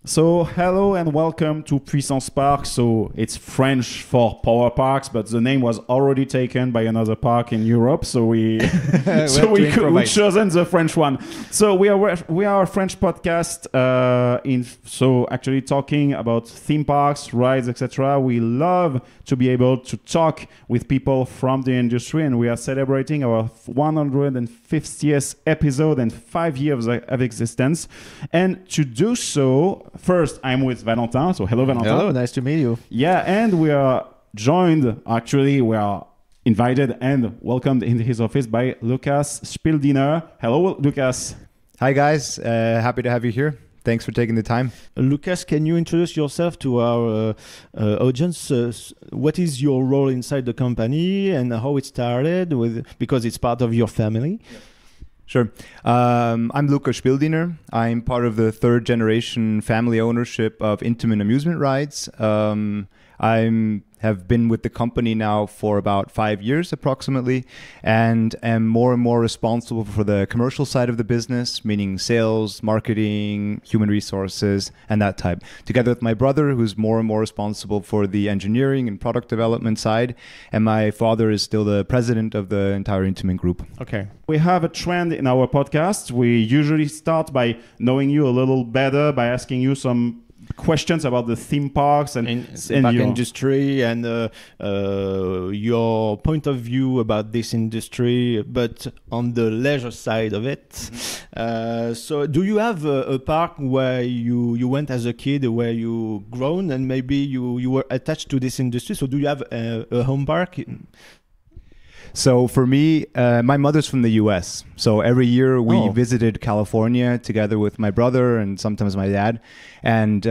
So hello and welcome to Puissance Parcs. So it's French for Power Parks, but the name was already taken by another park in Europe. So we we chosen the French one. So we are a French podcast. So actually talking about theme parks, rides, etc. We love to be able to talk with people from the industry, and we are celebrating our 150th episode and 5 years of existence. And to do so, first, I'm with Valentin. So hello, Valentin. Hello, nice to meet you. Yeah, and we are joined, actually, we are invited and welcomed in his office by Lukas Spieldiener. Hello, Lukas. Hi, guys. Happy to have you here. Thanks for taking the time. Lukas, can you introduce yourself to our audience? What is your role inside the company and how it started, because it's part of your family? Yeah. Sure. I'm Lukas Spieldiener. I'm part of the third generation family ownership of Intamin amusement rides. I have been with the company now for about 5 years approximately, and am more and more responsible for the commercial side of the business, meaning sales, marketing, human resources, and that type. Together with my brother, who's more and more responsible for the engineering and product development side, and my father is still the president of the entire Intamin group. Okay. We have a trend in our podcast. We usually start by knowing you a little better, by asking you some questions about the theme parks and park industry and your point of view about this industry, but on the leisure side of it. So do you have a park where you went as a kid, where you grown and maybe you were attached to this industry? So do you have a home park? So for me, my mother's from the US. So every year we visited California together with my brother and sometimes my dad. And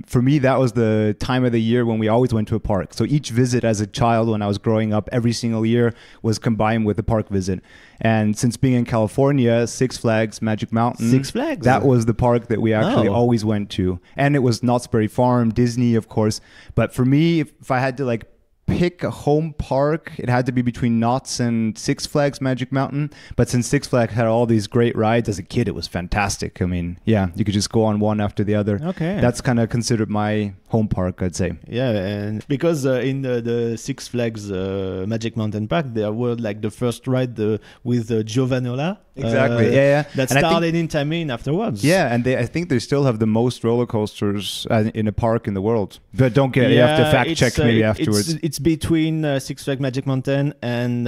for me, that was the time of the year when we always went to a park. So each visit as a child when I was growing up, every single year was combined with a park visit. And since being in California, Six Flags, Magic Mountain, Six Flags, that was the park that we actually always went to. And it was Knott's Berry Farm, Disney, of course. But for me, if I had to pick a home park, it had to be between Knott's and Six Flags Magic Mountain. But since Six Flags had all these great rides as a kid, it was fantastic. I mean, yeah, you could just go on one after the other. Okay. That's kind of considered my home park, I'd say. Yeah, and because in the Six Flags Magic Mountain Park, there were the first ride with Giovanola. Exactly, yeah. That started in Intamin afterwards. Yeah, and I think they still have the most roller coasters in a park in the world. But don't get you have to fact check maybe afterwards. It's between Six Flags Magic Mountain and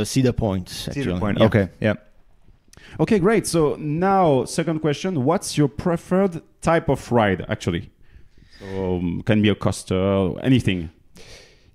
Cedar Point. Cedar Point. Yeah. Okay, yeah. Okay, great. So now, second question: what's your preferred type of ride, actually? So can be a coaster, anything.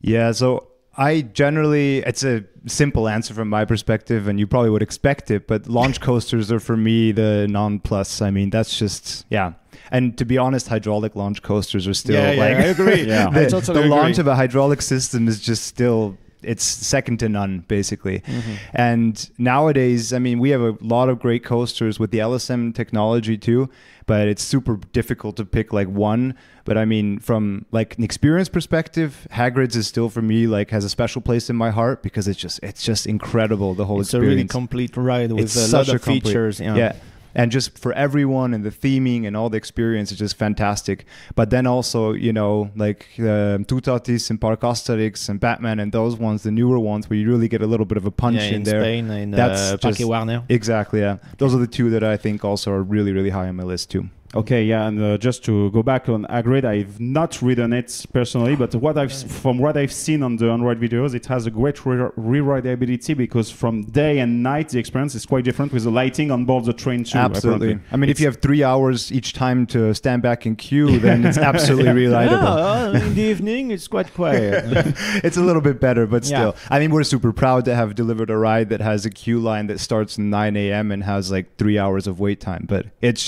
Yeah. So I generally, it's a simple answer from my perspective, and you probably would expect it, but launch coasters are for me the non-plus. I mean, that's just, yeah. And to be honest, hydraulic launch coasters are still I agree. The launch of a hydraulic system is just still, it's second to none, basically. Mm-hmm. And nowadays, I mean, we have a lot of great coasters with the LSM technology too, but it's super difficult to pick one. But I mean, from an experience perspective, Hagrid's is still for me has a special place in my heart because it's just incredible, the whole experience. It's a really complete ride with a lot of features. Yeah. And just for everyone, and the theming and all the experience is just fantastic. But then also, Tutatis and Parc Asterix and Batman and those ones, the newer ones, where you really get a little bit of a punch in there. Spain and Parque Warner. Exactly, yeah. Those are the two that I think also are really, really high on my list too. Okay, yeah, and just to go back on Hagrid, I've not ridden it personally, but from what I've seen on the on-ride videos, it has a great re-rideability because from day and night, the experience is quite different with the lighting on board the train too. Absolutely. Apparently. I mean, if you have 3 hours each time to stand back in queue, then it's absolutely re-rideable. In the evening, it's quite quiet. It's a little bit better, but still. Yeah. I mean, we're super proud to have delivered a ride that has a queue line that starts at 9 a.m. and has 3 hours of wait time. But it's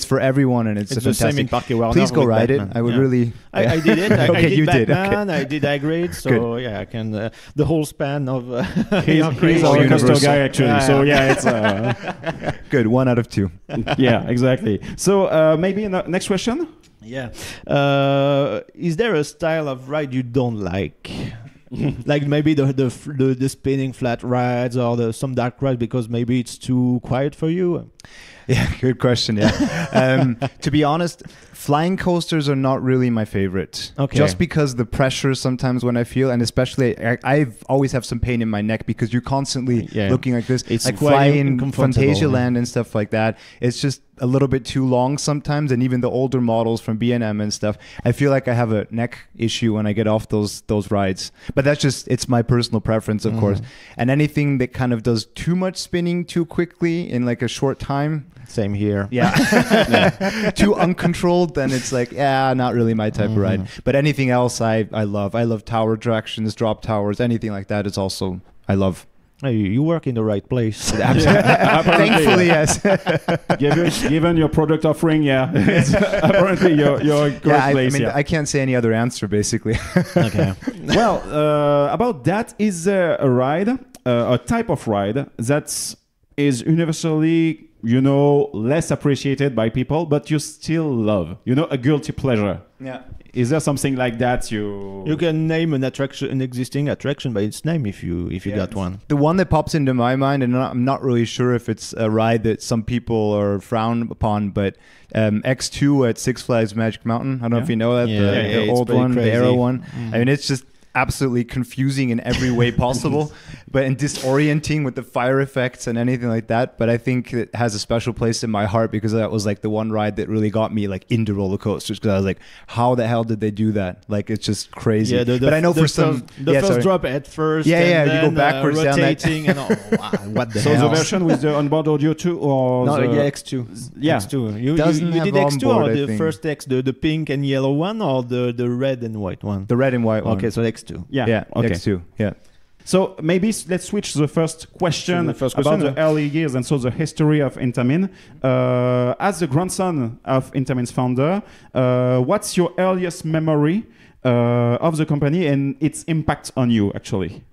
for everyone. And it's a the fantastic. Same in Parque Warner. Please go ride Batman. it. I would really. I did it. I okay, did you Batman, did. Okay. I did Hagrid. So Good. Yeah, I can the whole span of. He's our coaster guy actually. So yeah, it's good. 1 out of 2. Yeah, exactly. So maybe next question. Yeah. Is there a style of ride you don't like? Like maybe the spinning flat rides or some dark rides because maybe it's too quiet for you? Yeah, good question. Yeah. To be honest, flying coasters are not really my favorite. Okay. Just because the pressure sometimes when I feel, and especially I've always have some pain in my neck because you're constantly looking like this. It's like quite flying uncomfortable. Phantasialand and stuff like that. It's just a little bit too long sometimes, and even the older models from B&M and stuff, I feel like I have a neck issue when I get off those rides. But that's just, it's my personal preference, of course. And anything that kind of does too much spinning too quickly in like a short time. Same here. Yeah. Too uncontrolled, then it's like, not really my type of ride. But anything else I love. I love tower attractions, drop towers, anything like that is also, I love. Hey, you work in the right place. Thankfully, yes. Given your product offering, it's apparently you're a great place. I mean, I can't say any other answer, basically. Okay. Well, about that, is there a ride, a type of ride that is universally, less appreciated by people, but you still love? A guilty pleasure. Yeah. Is there something like that you can name an existing attraction by its name if you got one? The one that pops into my mind, and I'm not really sure if it's a ride that some people are frowned upon, but X2 at Six Flags Magic Mountain. I don't know if you know that, the old one, crazy. the Arrow one. I mean, it's just absolutely confusing in every way possible, and disorienting with the fire effects and anything like that. But I think it has a special place in my heart because that was like the one ride that really got me like into roller coasters, because I was like, how the hell did they do that? Like, it's just crazy. Yeah, but I know for some first drop at first. And you go backwards rotating down and what the So hell? the version with the onboard audio too, or X2. Yeah. X2. You Doesn't did have X2 onboard, or I the think. first X, the pink and yellow one, or the red and white one? The red and white one. Okay, so X2. Yeah, okay. X2. Yeah. So maybe let's switch to the first question, about the early years and so the history of Intamin. As the grandson of Intamin's founder, what's your earliest memory of the company and its impact on you, actually?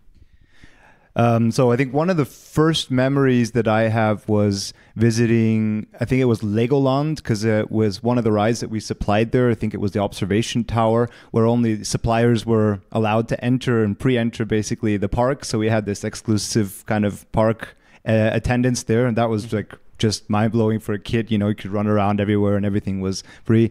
So I think one of the first memories that I have was visiting, I think it was Legoland, because it was one of the rides that we supplied there. I think it was the observation tower, where only suppliers were allowed to enter and pre-enter basically the park. So we had this exclusive kind of park attendance there, and that was like just mind-blowing for a kid. You could run around everywhere and everything was free.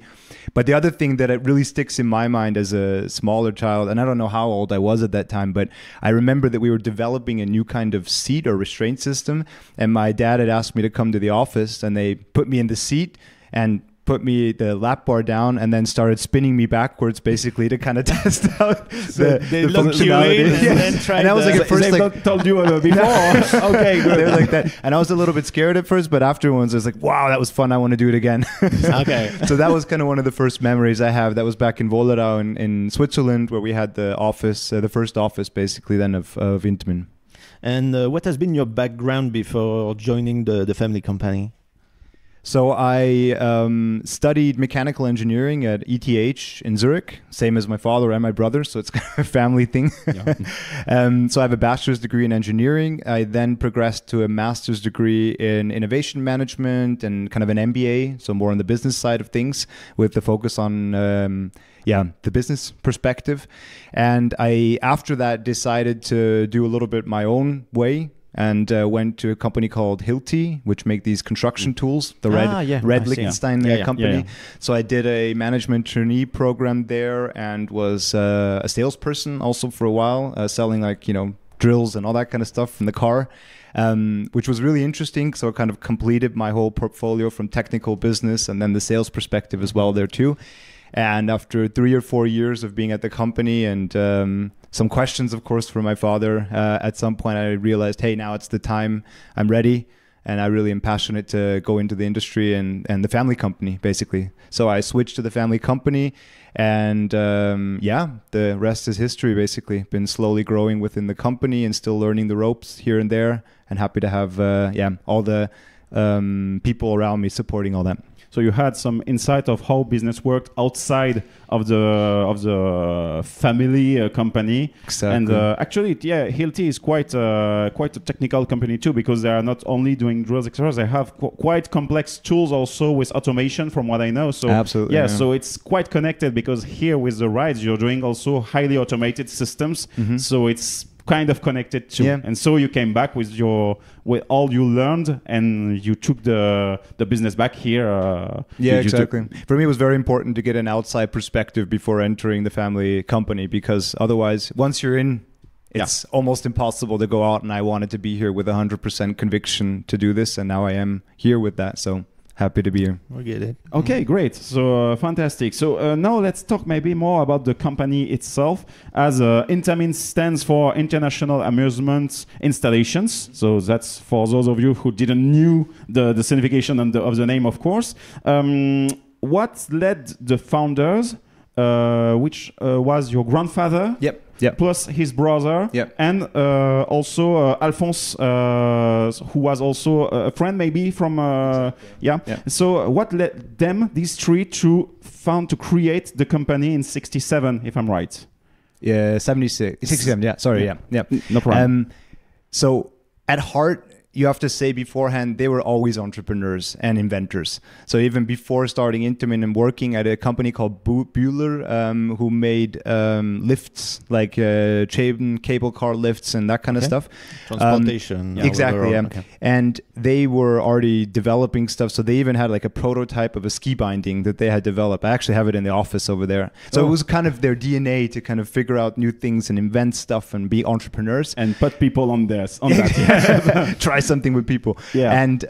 But the other thing that it really sticks in my mind as a smaller child, and I don't know how old I was at that time, but I remember that we were developing a new kind of seat or restraint system, and my dad had asked me to come to the office, and they put me in the seat and put me the lap bar down and then started spinning me backwards basically to kind of test out the functionality. And I was like, at first, they've not told you before. Okay, good. They were like that, and I was a little bit scared at first, but afterwards I was like, wow, that was fun, I want to do it again. Okay. So that was kind of one of the first memories I have. That was back in Wollerau in Switzerland, where we had the office, the first office basically then of Intamin. And what has been your background before joining the family company? So I studied mechanical engineering at ETH in Zurich, same as my father and my brother, so it's kind of a family thing. Yeah. So I have a bachelor's degree in engineering. I then progressed to a master's degree in innovation management and kind of an MBA, so more on the business side of things, with the focus on the business perspective. And I, after that, decided to do a little bit my own way, and went to a company called Hilti, which make these construction tools, the red Liechtenstein company. Yeah. So I did a management trainee program there and was a salesperson also for a while, selling drills and all that kind of stuff from the car, which was really interesting. So I kind of completed my whole portfolio from technical business and then the sales perspective as well there too. And after 3 or 4 years of being at the company and some questions, of course, from my father, at some point I realized, hey, now it's the time, I'm ready. And I really am passionate to go into the industry and the family company, basically. So I switched to the family company and the rest is history, basically. Been slowly growing within the company and still learning the ropes here and there, and happy to have all people around me supporting all that. So you had some insight of how business worked outside of the family company. Exactly. And actually, yeah, Hilti is quite a technical company too, because they are not only doing drills, etc. They have quite complex tools also with automation, from what I know. So absolutely, yeah, so it's quite connected, because here with the rides, you're doing also highly automated systems. So it's kind of connected too. Yeah. And so you came back with all you learned, and you took the business back here. Yeah, exactly. For me, it was very important to get an outside perspective before entering the family company, because otherwise, once you're in, it's almost impossible to go out. And I wanted to be here with 100% conviction to do this, and now I am here with that. So happy to be here. We get it. Okay, great. So fantastic. So now let's talk maybe more about the company itself, as Intamin stands for International Amusement Installations. So that's for those of you who didn't knew the signification of the name, of course. What led the founders, which was your grandfather? Yep. Plus his brother, and also Alphonse, who was also a friend maybe from So what led them, these three, to create the company in '67, if I'm right? Yeah, 67. Yeah, sorry. Yeah. No problem. So at heart, you have to say beforehand, they were always entrepreneurs and inventors. So even before starting Intamin and working at a company called Bühler, who made lifts, like cable car lifts and that kind of stuff. Transportation. Exactly, yeah. Okay. And they were already developing stuff. So they even had like a prototype of a ski binding that they had developed. I actually have it in the office over there. So it was kind of their DNA to kind of figure out new things and invent stuff and be entrepreneurs. And put people on that. Try something with people. And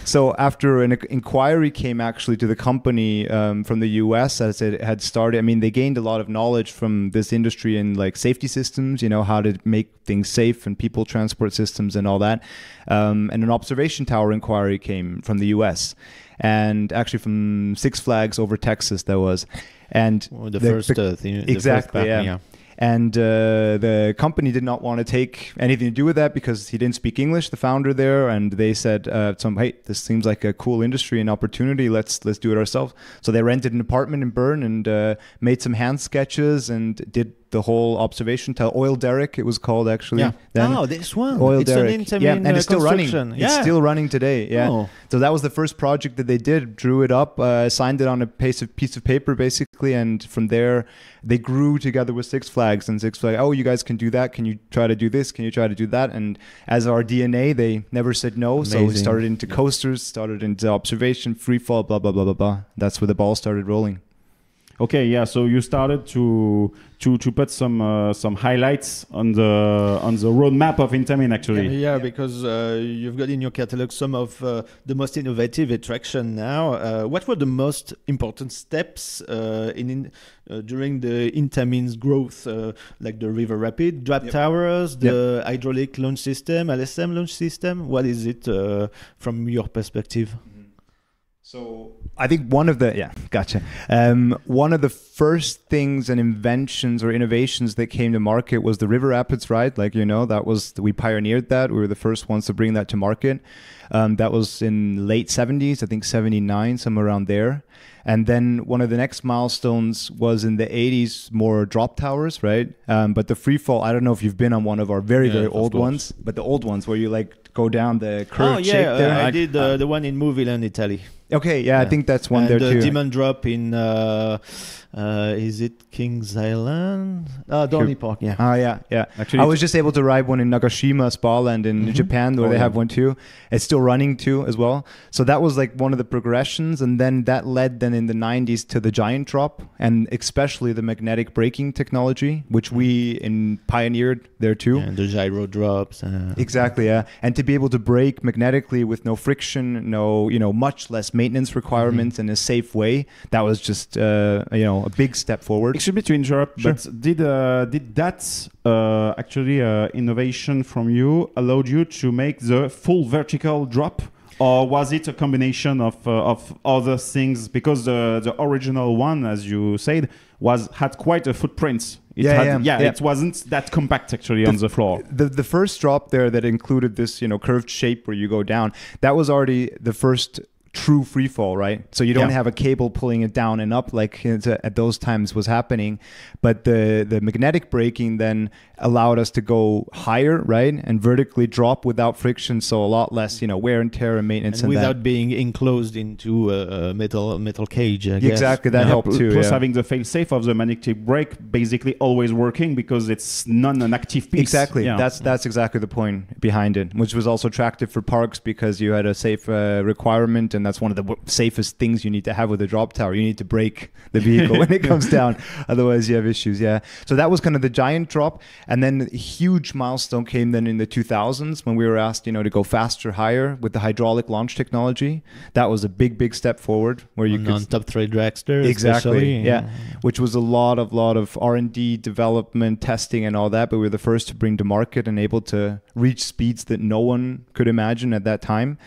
so after an inquiry came actually to the company from the US, as it had started, I mean, they gained a lot of knowledge from this industry in like safety systems, you know, how to make things safe and people transport systems and all that. And an observation tower inquiry came from the US, and actually from Six Flags over Texas there was. And the first thing. Exactly, And the company did not want to take anything to do with that, because he didn't speak English, the founder there, and they said, "Hey, this seems like a cool industry and opportunity. Let's do it ourselves." So they rented an apartment in Bern and made some hand sketches and did the whole observation tower, oil derrick it was called actually. Then. This one. Oil it's derrick. An Intamin, and it's still running. Yeah. It's still running today. Yeah. So that was the first project that they did. Drew it up, signed it on a piece of paper basically, and from there they grew together with Six Flags. And Six Flags, oh, you guys can do that. Can you try to do this? Can you try to do that? And as our DNA, they never said no. Amazing. So we started into coasters, started into observation, free fall, blah blah blah blah blah. That's where the ball started rolling. Okay, yeah. So you started to put some highlights on the roadmap of Intamin, actually. Yeah, because you've got in your catalog some of the most innovative attraction now. What were the most important steps during the Intamin's growth, like the river rapid, drop towers, the hydraulic launch system, LSM launch system? What is it from your perspective? So I think one of the one of the first things and inventions or innovations that came to market was the river rapids ride. Like, you know, we pioneered that. We were the first ones to bring that to market. That was in late 70s, I think 79, somewhere around there. And then one of the next milestones was in the 80s, more drop towers, right? But the free fall, I don't know if you've been on one of our very old ones, but the old ones where you like go down the curved shape there. I did the one in Movillein, Italy. Okay, I think that's one there too. The demon drop in, is it Kings Island? Dorney Park, yeah. Actually, I was just able to ride one in Nagashima Spa Land in Japan, where they have one too. It's still running too as well. So that was like one of the progressions, and then that led then in the 90s to the giant drop, and especially the magnetic braking technology, which we pioneered there too. And the gyro drops. Exactly, yeah. And to be able to brake magnetically with no friction, much less maintenance requirements in a safe way, that was just a big step forward. Excuse me to interrupt, but did that innovation from you allowed you to make the full vertical drop Or was it a combination of other things? Because the original one, as you said, had quite a footprint. It wasn't that compact actually on the floor. The first drop there that included this, curved shape where you go down, that was already the first true free fall, right? So you don't have a cable pulling it down and up like at those times was happening, but the magnetic braking then allowed us to go higher, right, and vertically drop without friction, so a lot less wear and tear and maintenance, and without being enclosed into a metal cage, I guess. Exactly, that helped too. Plus having the fail safe of the magnetic brake basically always working because it's not an active piece. Exactly, that's exactly the point behind it, which was also attractive for Parcs because you had a safe requirement, and that's one of the safest things you need to have with a drop tower. You need to brake the vehicle when it comes down, otherwise you have issues. So that was kind of the giant drop. And then a huge milestone came then in the 2000s when we were asked, to go faster, higher with the hydraulic launch technology. That was a big step forward where you could on top three dragsters, exactly, which was a lot of R&D development, testing, and all that. But we were the first to bring to market and able to reach speeds that no one could imagine at that time.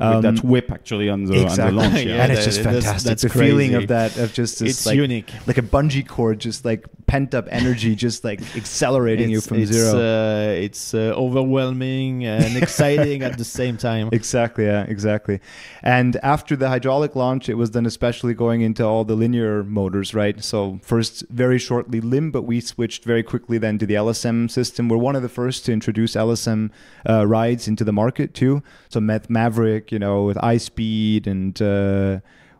With that whip actually on the launch, and it's just fantastic. That's the crazy. Feeling of that, of just this, it's unique, like a bungee cord, just like pent up energy, just like accelerating you from zero. It's overwhelming and exciting at the same time. Exactly. And after the hydraulic launch, it was then especially going into all the linear motors, right? So first, very shortly limb, but we switched very quickly then to the LSM system. We're one of the first to introduce LSM rides into the market too. So Maverick, with iSpeed and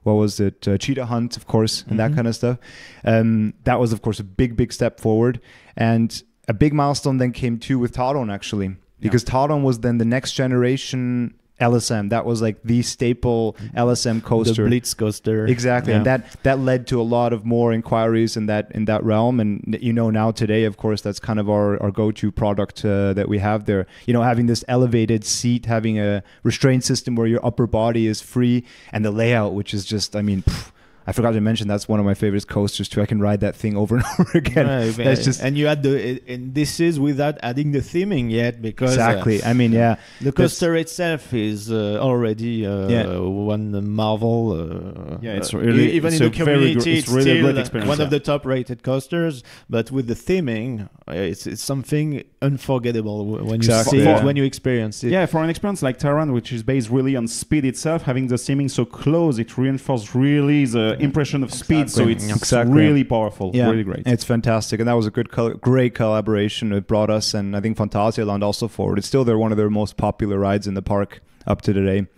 what was it, Cheetah Hunt, of course, and that kind of stuff. That was, of course, a big step forward. And a big milestone then came too with Taron, actually, because Taron was then the next generation LSM. That was like the staple LSM coaster, the Blitz coaster. Exactly, and that led to a lot of more inquiries in that realm. And now today, of course, that's kind of our go-to product that we have there. Having this elevated seat, having a restraint system where your upper body is free, and the layout, which is just, I forgot to mention that's one of my favorite coasters too. I can ride that thing over and over again. That's just, and you had and this is without adding the theming yet, because exactly. The coaster itself is already one marvel. It's really, even in the community, it's really still a great experience, one of the top-rated coasters. But with the theming, it's something unforgettable when you see it, when you experience it. Yeah, for an experience like Taron, which is based really on speed itself, having the theming so close, it reinforces really the impression of speed. So it's really powerful, really great. It's fantastic, and that was a great collaboration. It brought us, and I think Phantasialand also forward. It's still one of their most popular rides in the park up to today.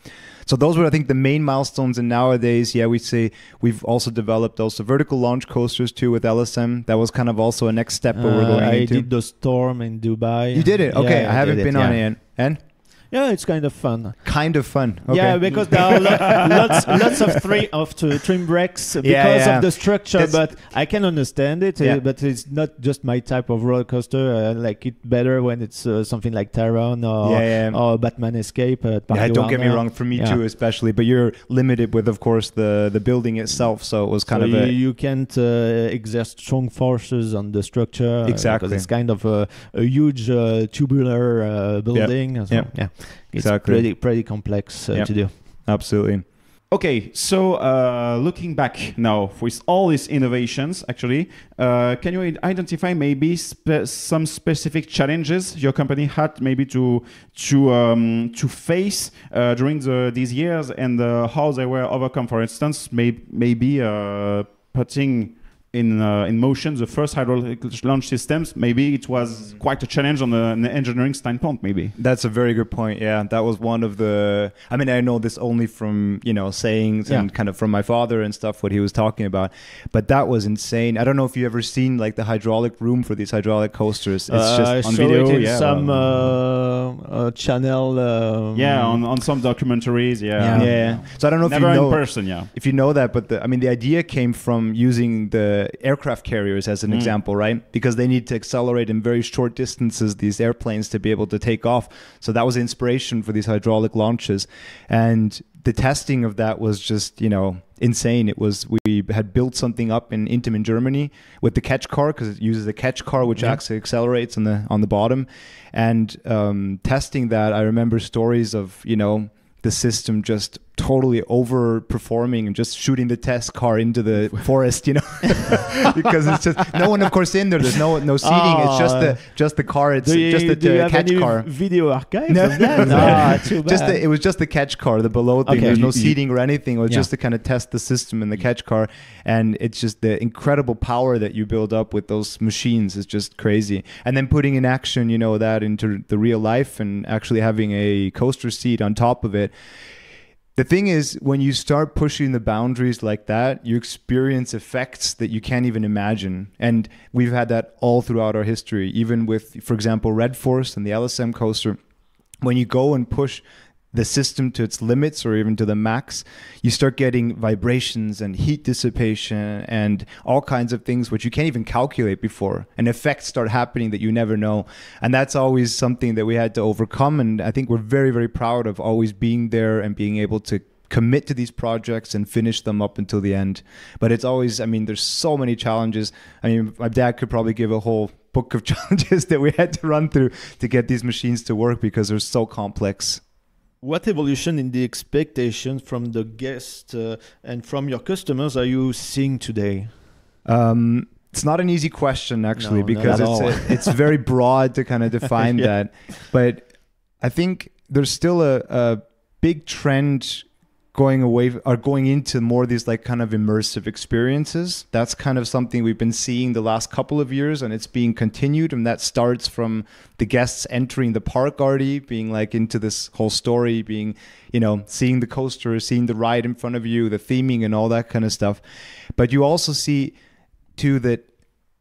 So those were, I think, the main milestones. And nowadays, we say we've also developed also vertical launch coasters too with LSM. That was kind of also a next step where we're going into. I did the Storm in Dubai. You did it? Okay, I haven't been on it. And? Yeah, it's kind of fun. Okay. Yeah, because there are lots of trim brakes because of the structure. But I can understand it. But it's not just my type of roller coaster. I like it better when it's something like Taron or Batman Escape. Don't get me wrong. For me too, especially. But you're limited with, of course, the building itself. So it was kind of you can't exert strong forces on the structure. Exactly. Because it's kind of a huge tubular building. It's pretty complex to do. Absolutely. Okay, so looking back now with all these innovations, actually, can you identify maybe some specific challenges your company had maybe to face during these years, and how they were overcome? For instance, maybe putting in motion the first hydraulic launch systems. Maybe it was quite a challenge on an engineering standpoint. Maybe that's a very good point. Yeah, that was one of the. I know this only from sayings and kind of from my father and stuff, what he was talking about. But that was insane. I don't know if you ever seen like the hydraulic room for these hydraulic coasters. It's just on video. It in some channel. On some documentaries. Yeah. So I don't know if never you know in person. If you know that, but the idea came from using the aircraft carriers as an example, right? Because they need to accelerate in very short distances, these airplanes, to be able to take off. So that was inspiration for these hydraulic launches. And the testing of that was just, insane. We had built something up in Intamin, Germany with the catch car, because it uses a catch car which actually accelerates on the bottom. And testing that, I remember stories of, the system just totally overperforming and just shooting the test car into the forest, you know, because it's just no one, of course, in there. There's no seating. It's just the car. It's just the catch car. Video archive of that? Too bad. It was just the catch car, the below thing. Okay. There's no seating or anything. It was just to kind of test the system in the catch car, and it's just the incredible power that you build up with those machines is just crazy. And then putting in action, you know, that into the real life and actually having a coaster seat on top of it. The thing is, when you start pushing the boundaries like that, you experience effects that you can't even imagine. And we've had that all throughout our history, even with, for example, Red Force and the LSM coaster. When you go and push the system to its limits or even to the max, you start getting vibrations and heat dissipation and all kinds of things which you can't even calculate before, and effects start happening that you never know. And that's always something that we had to overcome, and I think we're very, very proud of always being there and being able to commit to these projects and finish them up until the end. But it's always, I mean, there's so many challenges. I mean, my dad could probably give a whole book of challenges that we had to run through to get these machines to work because they're so complex. What evolution in the expectations from the guests and from your customers are you seeing today? It's not an easy question, actually, because it's very broad to kind of define that. But I think there's still a big trend going into more of these like kind of immersive experiences. That's kind of something we've been seeing the last couple of years, and it's being continued. And that starts from the guests entering the park already, being like into this whole story, being, you know, seeing the coaster, seeing the ride in front of you, the theming and all that kind of stuff. But you also see too that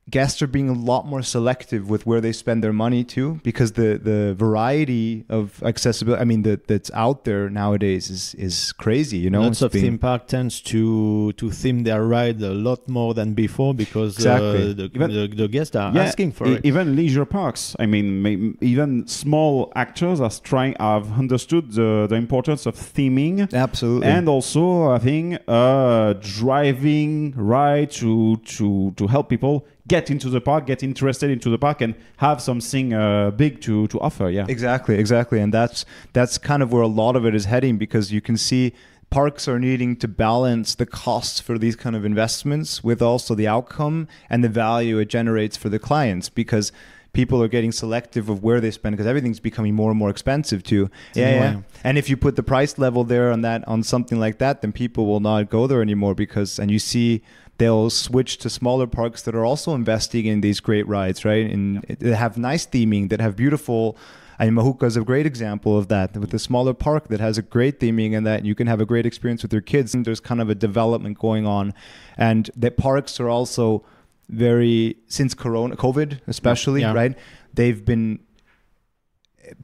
guests are being a lot more selective with where they spend their money too, because the variety of accessibility, I mean, that's out there nowadays is crazy, you know. Lots of theme park tends to theme their ride a lot more than before because the guests are asking for it. Even leisure parks, I mean, even small actors have understood the importance of theming. Absolutely. And also, I think, driving ride to help people get into the park, get interested into the park, and have something big to offer. Yeah, exactly, and that's kind of where a lot of it is heading, because you can see parks are needing to balance the costs for these kind of investments with also the outcome and the value it generates for the clients, because people are getting selective of where they spend, because everything's becoming more and more expensive too. Yeah. And if you put the price level there on something like that, then people will not go there anymore, and you see they'll switch to smaller parks that are also investing in these great rides, right? And they have nice theming, that have beautiful. I mean, Mahuka is a great example of that, with a smaller park that has a great theming and that you can have a great experience with your kids. And there's kind of a development going on. And the parks are also since COVID especially, right? They've been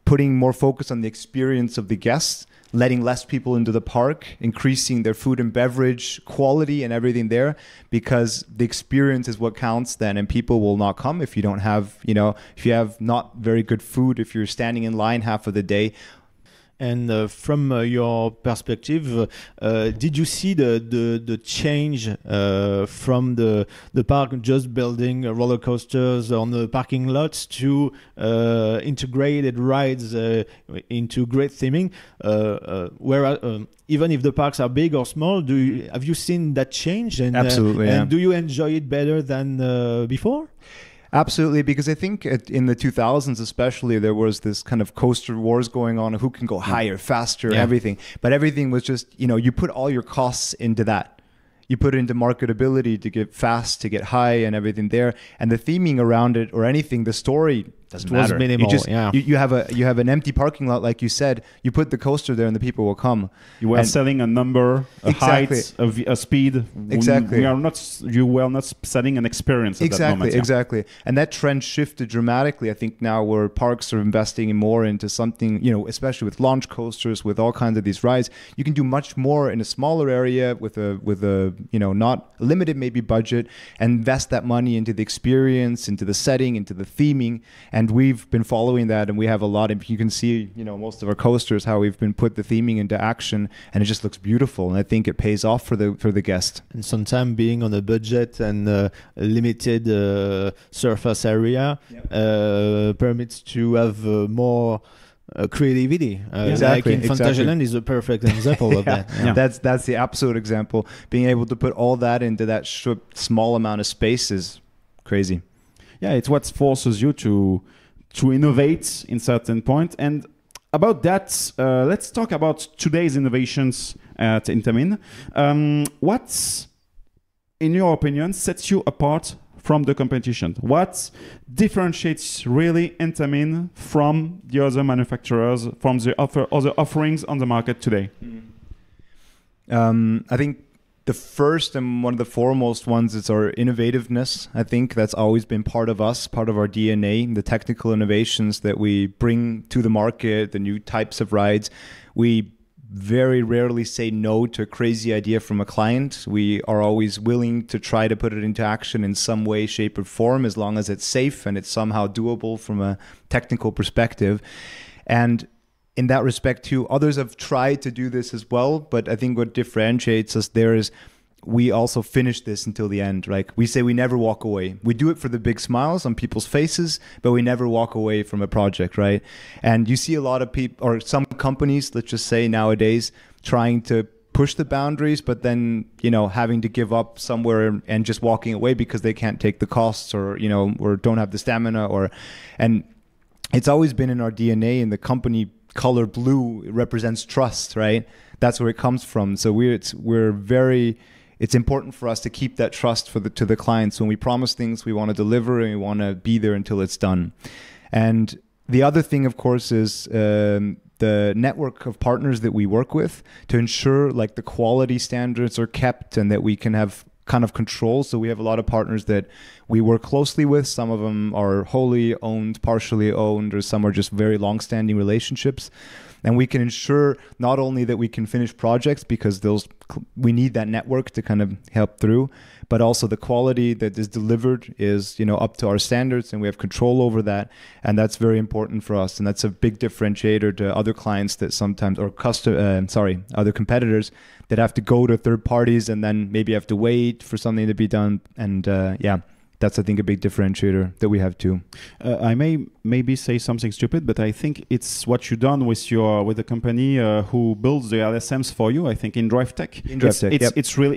putting more focus on the experience of the guests, letting less people into the park, increasing their food and beverage quality and everything there, because the experience is what counts then, and people will not come if you don't have, if you have not very good food, if you're standing in line half of the day. And from your perspective, did you see the change from the park just building roller coasters on the parking lots to integrated rides into great theming? Where even if the parks are big or small, have you seen that change? And, absolutely. And do you enjoy it better than before? Absolutely, because I think in the 2000s especially, there was this kind of coaster wars going on, who can go higher, faster, everything. But everything was just, you put all your costs into that. You put it into marketability to get fast, to get high and everything there. And the theming around it or anything, the story doesn't matter. Minimal, you have an empty parking lot, like you said. You put the coaster there and the people will come. You were selling a number, a height, a speed. Exactly. You were not selling an experience at that moment. Exactly. And that trend shifted dramatically, I think, now, where parks are investing more into something, especially with launch coasters, with all kinds of these rides. You can do much more in a smaller area with a not limited maybe budget, and invest that money into the experience, into the setting, into the theming. And we've been following that, and we have a lot of, you can see, most of our coasters, how we've been put the theming into action, and it just looks beautiful. And I think it pays off for the guest. And sometimes being on a budget and a limited surface area permits to have more creativity. Exactly. Like in Fantasyland is a perfect example of that. Yeah. That's the absolute example. Being able to put all that into that small amount of space is crazy. Yeah, it's what forces you to innovate in certain point. And about that, let's talk about today's innovations at Intamin. What, in your opinion, sets you apart from the competition? What differentiates really Intamin from the other manufacturers, from the other offerings on the market today? I think the first and one of the foremost ones is our innovativeness. I think that's always been part of us, part of our DNA, the technical innovations that we bring to the market, the new types of rides. We very rarely say no to a crazy idea from a client. We are always willing to try to put it into action in some way, shape, or form, as long as it's safe and it's somehow doable from a technical perspective. And in that respect too, others have tried to do this as well, but I think what differentiates us there is we also finish this until the end. Like we say, we never walk away. We do it for the big smiles on people's faces, but we never walk away from a project, right? And you see a lot of people, or some companies, let's just say nowadays, trying to push the boundaries, but then, you know, having to give up somewhere and just walking away because they can't take the costs, or, you know, or don't have the stamina, and it's always been in our DNA. And the company color blue represents trust, right? That's where it comes from. So it's important for us to keep that trust to the clients. When we promise things, we want to deliver, and we want to be there until it's done. And the other thing, of course, is the network of partners that we work with to ensure like the quality standards are kept and that we can have kind of control. So we have a lot of partners that we work closely with. Some of them are wholly owned, partially owned, or some are just very long-standing relationships. And we can ensure not only that we can finish projects, because we need that network to kind of help through, but also the quality that is delivered is, you know, up to our standards, and we have control over that. And that's very important for us. And that's a big differentiator to other clients that sometimes, or other competitors that have to go to third parties and then maybe have to wait for something to be done. And that's, I think, a big differentiator that we have too. I may maybe say something stupid, but I think it's what you've done with the company who builds the LSMs for you. I think in DriveTech.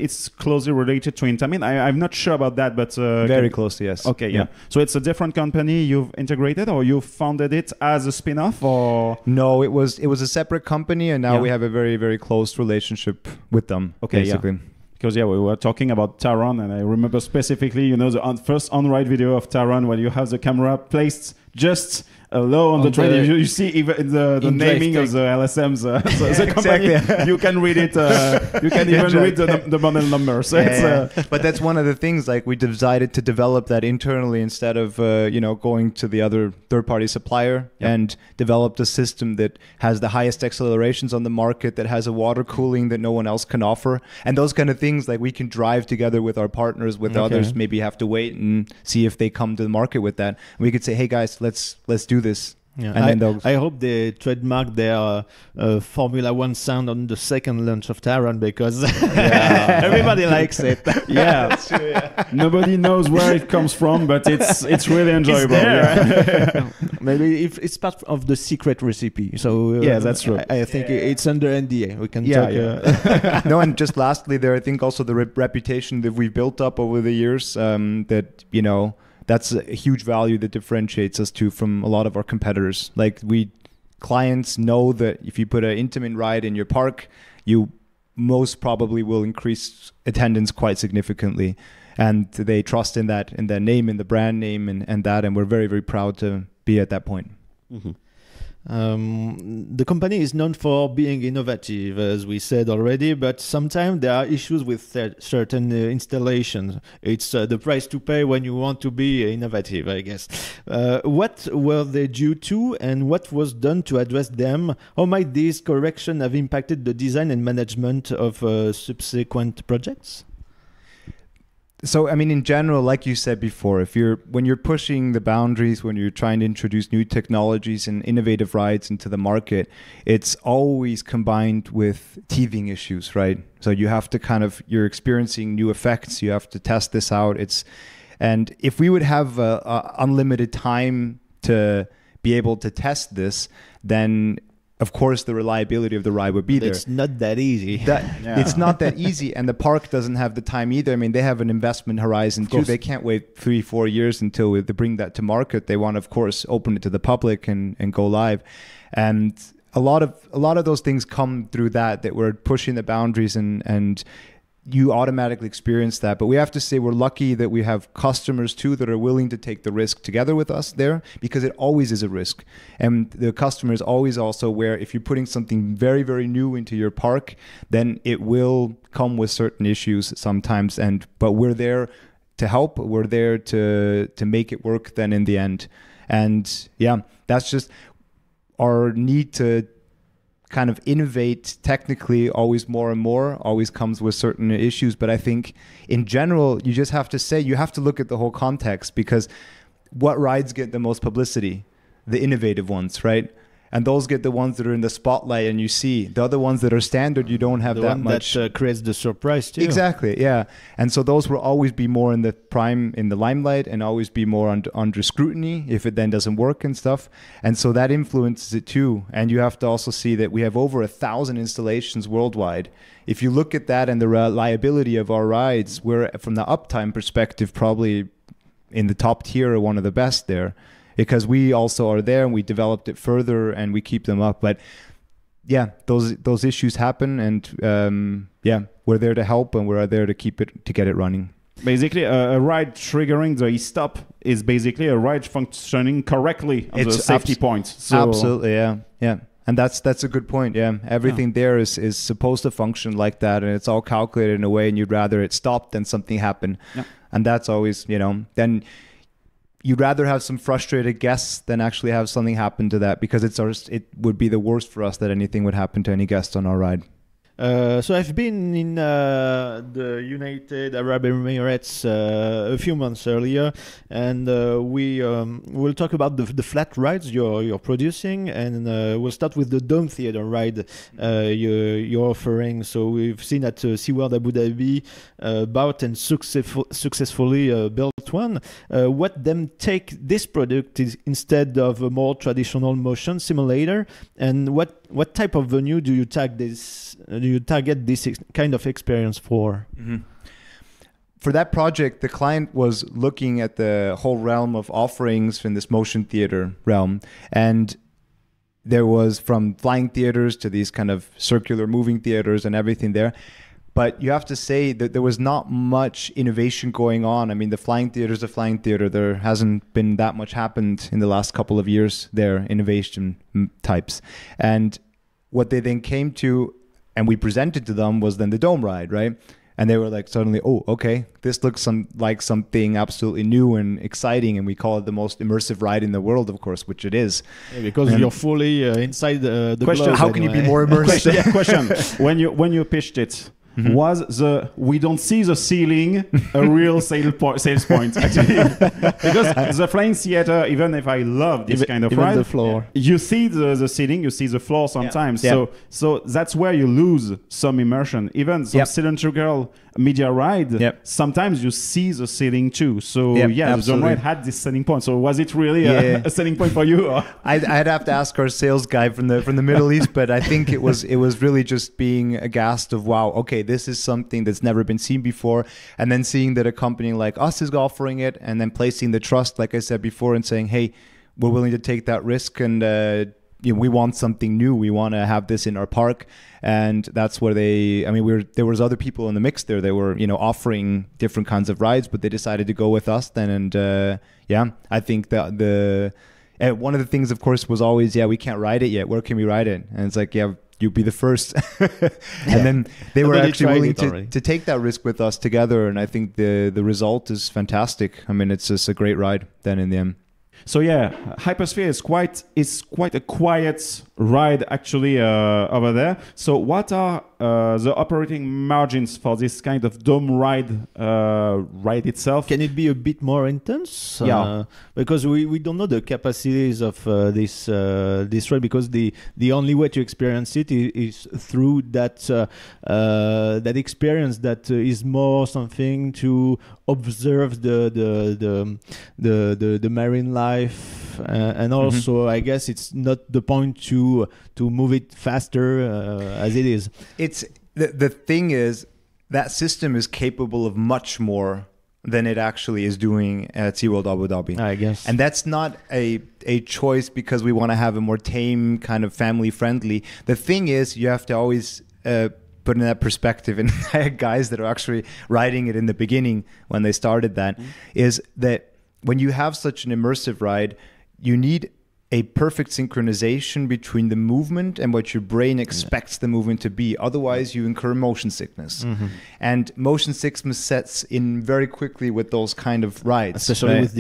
It's closely related to Intamin. I'm not sure about that, but very closely, yes. Okay, yeah. So it's a different company you've integrated, or you founded it as a spin-off, or no? It was a separate company, and now we have a very, very close relationship with them. Okay, basically. Yeah. Because we were talking about Taron, and I remember specifically, you know, the first on-ride video of Taron, when you have the camera placed just low on the train. You see even the naming of the LSMs, the company. Exactly. You can read it. You can even read the model number. So but that's one of the things. Like we decided to develop that internally instead of going to the other third-party supplier, and developed a system that has the highest accelerations on the market, that has a water cooling that no one else can offer, and those kind of things. Like we can drive together with our partners. With others, maybe have to wait and see if they come to the market with that. And we could say, hey guys, let's do this. Yeah. And I hope they trademark their Formula One sound on the second launch of Taron, because everybody likes it. Yeah, that's true, nobody knows where it comes from, but it's really enjoyable. Maybe if it's part of the secret recipe. So that's true. I think it's under NDA. We can talk. No, and just lastly, there, I think also the reputation that we've built up over the years, that that's a huge value that differentiates us too from a lot of our competitors. Like clients know that if you put an Intamin ride in your park, you most probably will increase attendance quite significantly. And they trust in that, in the name, in the brand name, and we're very, very proud to be at that point. Mm-hmm. The company is known for being innovative, as we said already, but sometimes there are issues with certain installations. It's the price to pay when you want to be innovative, I guess. What were they due to, and what was done to address them? How might these corrections have impacted the design and management of subsequent projects? So, I mean, in general, like you said before, when you're pushing the boundaries, when you're trying to introduce new technologies and innovative rides into the market, it's always combined with teething issues, right? So you have to you're experiencing new effects. You have to test this out. And if we would have unlimited time to be able to test this, then of course the reliability of the ride would be there. It's not that easy. It's not that easy, and the park doesn't have the time either. I mean, they have an investment horizon too. They can't wait 3-4 years until they bring that to market. They want to, of course, open it to the public and go live. And a lot of those things come through that we're pushing the boundaries, and you automatically experience that. But we have to say we're lucky that we have customers too that are willing to take the risk together with us there, because it always is a risk. And the customer is always also aware if you're putting something very, very new into your park, then it will come with certain issues sometimes. But we're there to help. We're there to make it work then in the end. And yeah, that's just our need to kind of innovate technically always more and more, always comes with certain issues. But I think in general, you just have to say, you have to look at the whole context, because what rides get the most publicity? The innovative ones, right? And those get the ones that are in the spotlight, and you see the other ones that are standard, you don't have that much. That creates the surprise too. Exactly, yeah. And so those will always be more in the limelight, and always be more under scrutiny if it then doesn't work and stuff. And so that influences it too. And you have to also see that we have over 1,000 installations worldwide. If you look at that and the reliability of our rides, we're, from the uptime perspective, probably in the top tier, or one of the best there. Because we also are there, and we developed it further, and we keep them up. But yeah, those issues happen, and we're there to help, and we're there to get it running. Basically, a ride triggering the e-stop is basically a ride functioning correctly on the safety point. So absolutely, yeah. And that's a good point. Yeah, everything there is supposed to function like that, and it's all calculated in a way, and you'd rather it stop than something happen. Yeah. And that's always, then you'd rather have some frustrated guests than actually have something happen to that, because it would be the worst for us that anything would happen to any guest on our ride. So I've been in the United Arab Emirates a few months earlier, and we'll talk about the flat rides you're producing, and we'll start with the Dome Theater ride you're offering. So we've seen at SeaWorld Abu Dhabi bought and successfully built one. What then take this product is instead of a more traditional motion simulator, and what type of venue do you target this kind of experience for? Mm-hmm. For that project, the client was looking at the whole realm of offerings in this motion theater realm, and there was from flying theaters to these kind of circular moving theaters and everything there. But you have to say that there was not much innovation going on. I mean, the flying theater is a flying theater. There hasn't been that much happened in the last couple of years there, innovation types. And what they then came to, and we presented to them, was then the Dome ride, right? And they were like, suddenly, oh, okay, this looks like something absolutely new and exciting. And we call it the most immersive ride in the world, of course, which it is. Yeah, because you're fully inside the question. globe. How can you be more immersive? Question. When you pitched it, was we don't see the ceiling a real sales point, actually? Because the flying theater, even if I love this kind of ride, the floor. You see the ceiling, you see the floor sometimes. Yeah. So that's where you lose some immersion. Even some cylindrical media ride, sometimes you see the ceiling too. So the Dome ride had this selling point. So was it really a selling point for you? Or? I'd have to ask our sales guy from the Middle East, but I think it was really just being aghast of, wow, okay, this is something that's never been seen before, and then seeing that a company like us is offering it, and then placing the trust, like I said before, and saying, hey, we're willing to take that risk, and we want something new. We want to have this in our park. And that's where there was other people in the mix there. They were, offering different kinds of rides, but they decided to go with us then. And I think that one of the things, of course, was always, we can't ride it yet. Where can we ride it? And it's like, you'll be the first. And then they were actually willing to take that risk with us together. And I think the result is fantastic. I mean, it's just a great ride then in the end. So Hypersphere is quite a quiet ride actually over there. So what are the operating margins for this kind of dome ride itself? Can it be a bit more intense? Yeah. Because we don't know the capacities of this ride, because the only way to experience it is through that experience that is more something to observe the marine life, and also I guess it's not the point to move it faster as it is. It's the thing is that system is capable of much more than it actually is doing at SeaWorld Abu Dhabi. I guess. And that's not a choice because we want to have a more tame, kind of family friendly. The thing is, you have to always put in that perspective, and guys that are actually riding it in the beginning when they started that, is that when you have such an immersive ride, you need a perfect synchronization between the movement and what your brain expects the movement to be. Otherwise, you incur motion sickness. And motion sickness sets in very quickly with those kind of rides. Especially with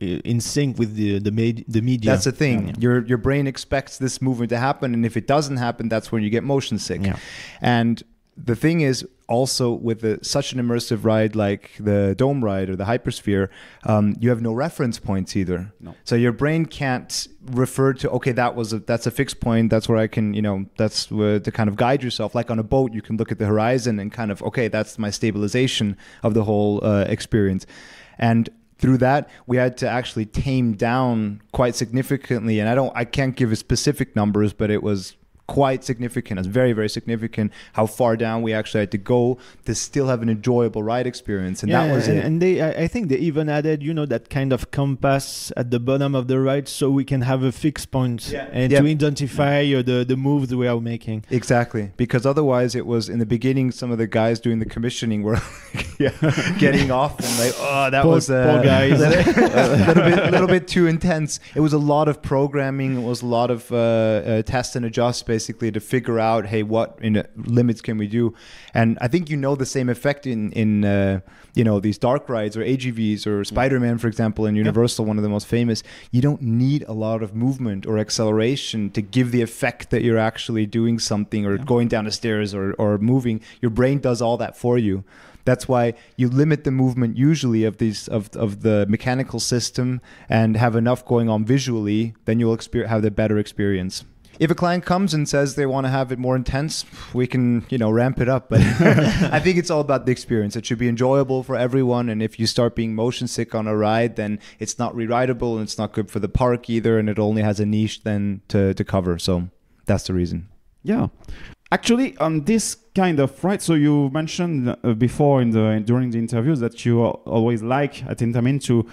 in sync with the media. That's the thing. Your brain expects this movement to happen, and if it doesn't happen, that's when you get motion sick. And the thing is, also with such an immersive ride like the dome ride or the hypersphere, you have no reference points either. No. So your brain can't refer to, okay, that's a fixed point. That's where I can, that's where to kind of guide yourself. Like on a boat, you can look at the horizon and kind of, okay, that's my stabilization of the whole experience. And through that, we had to actually tame down quite significantly. And I can't give specific numbers, but it was quite significant. It's very, very significant how far down we actually had to go to still have an enjoyable ride experience. And that was it. And I think they even added, that kind of compass at the bottom of the ride, so we can have a fixed point to identify the moves we are making. Exactly. Because otherwise it was, in the beginning, some of the guys doing the commissioning were getting off and like, oh, that was poor guys. a little bit too intense. It was a lot of programming. It was a lot of test and adjust, basically, to figure out, hey, what limits can we do? And I think the same effect in these dark rides or AGVs or Spider-Man, for example, in Universal, one of the most famous. You don't need a lot of movement or acceleration to give the effect that you're actually doing something or going down the stairs or moving. Your brain does all that for you. That's why you limit the movement usually of the mechanical system and have enough going on visually, then you'll have the better experience. If a client comes and says they want to have it more intense, we can, ramp it up. But I think it's all about the experience. It should be enjoyable for everyone. And if you start being motion sick on a ride, then it's not re-rideable and it's not good for the park either. And it only has a niche then to cover. So that's the reason. Yeah. Actually, on this kind of ride, so you mentioned before during the interviews that you always like at Intamin to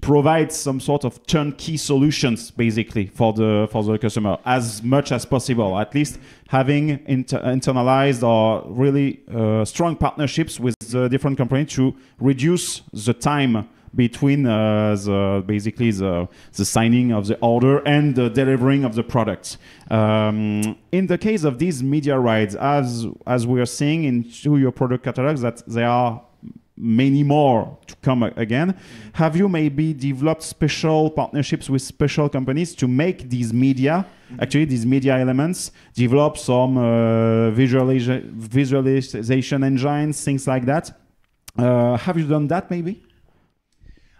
provide some sort of turnkey solutions, basically, for the customer as much as possible. At least having internalized or really strong partnerships with the different companies to reduce the time between the signing of the order and the delivering of the products. In the case of these media rides, as we are seeing into your product catalogs, that there are many more to come again, have you maybe developed special partnerships with special companies to make these media, actually these media elements, develop some visualization engines, things like that? Have you done that maybe?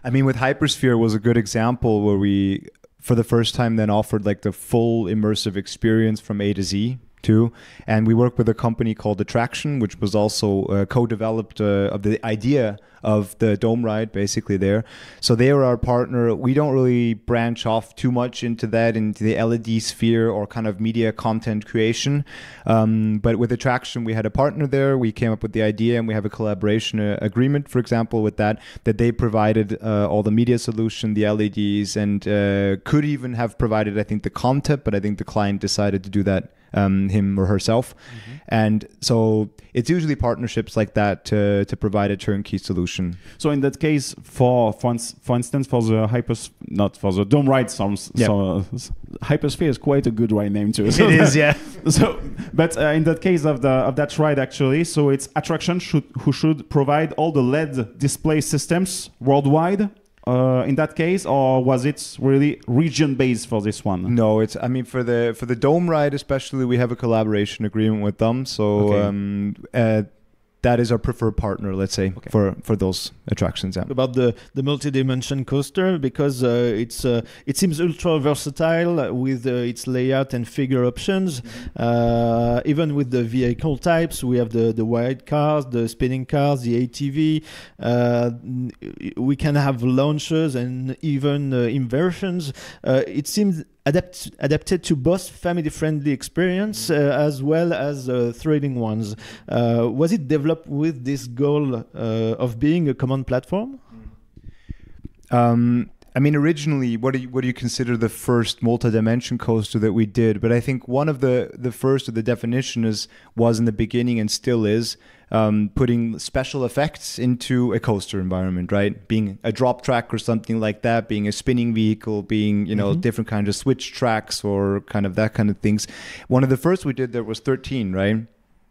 I mean, with Hypersphere was a good example where we, for the first time, then offered like the full immersive experience from A to Z too. And we worked with a company called Attraction, which was also co-developed of the idea of the dome ride, basically there. So they are our partner. We don't really branch off too much into the LED sphere or kind of media content creation. But with Attraction, we had a partner there. We came up with the idea and we have a collaboration agreement, for example, with that they provided all the media solution, the LEDs, and could even have provided, I think, the content, but I think the client decided to do that him or herself. And so it's usually partnerships like that to provide a turnkey solution. So in that case, for instance, for the not for the dome ride, so Hypersphere is quite a good ride name too. So it is, yeah. So, but in that case of that ride, actually, so it's Attraction who should provide all the LED display systems worldwide, in that case, or was it really region based for this one? No, it's. I mean, for the dome ride especially, we have a collaboration agreement with them. So that is our preferred partner, let's say, for those attractions. Yeah. About the multi-dimension coaster, because it seems ultra versatile with its layout and figure options. Even with the vehicle types, we have the wide cars, the spinning cars, the ATV. We can have launches and even inversions. It seems adapted to both family-friendly experience as well as thrilling ones. Was it developed with this goal of being a common platform? I mean, originally, what do you consider the first multi-dimension coaster that we did? But I think one of the first, or the definition was in the beginning and still is, putting special effects into a coaster environment, right? Being a drop track or something like that, being a spinning vehicle, being, different kinds of switch tracks or kind of that kind of things. One of the first we did there was 13, right?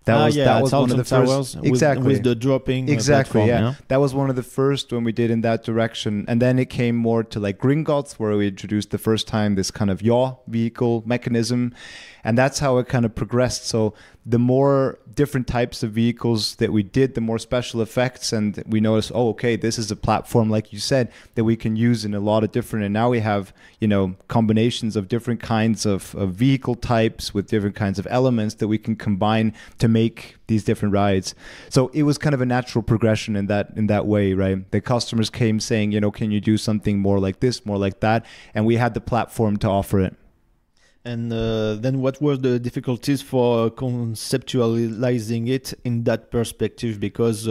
That was one of the first. Exactly. With the dropping. Exactly, platform, yeah. That was one of the first when we did in that direction. And then it came more to like Gringotts, where we introduced the first time this kind of yaw vehicle mechanism. And that's how it kind of progressed. So the more different types of vehicles that we did, the more special effects. And we noticed, this is a platform, like you said, that we can use in a lot of different. And now we have, combinations of different kinds of vehicle types with different kinds of elements that we can combine to make these different rides. So it was kind of a natural progression in that way, right? The customers came saying, can you do something more like this, more like that? And we had the platform to offer it. And then what were the difficulties for conceptualizing it in that perspective? Because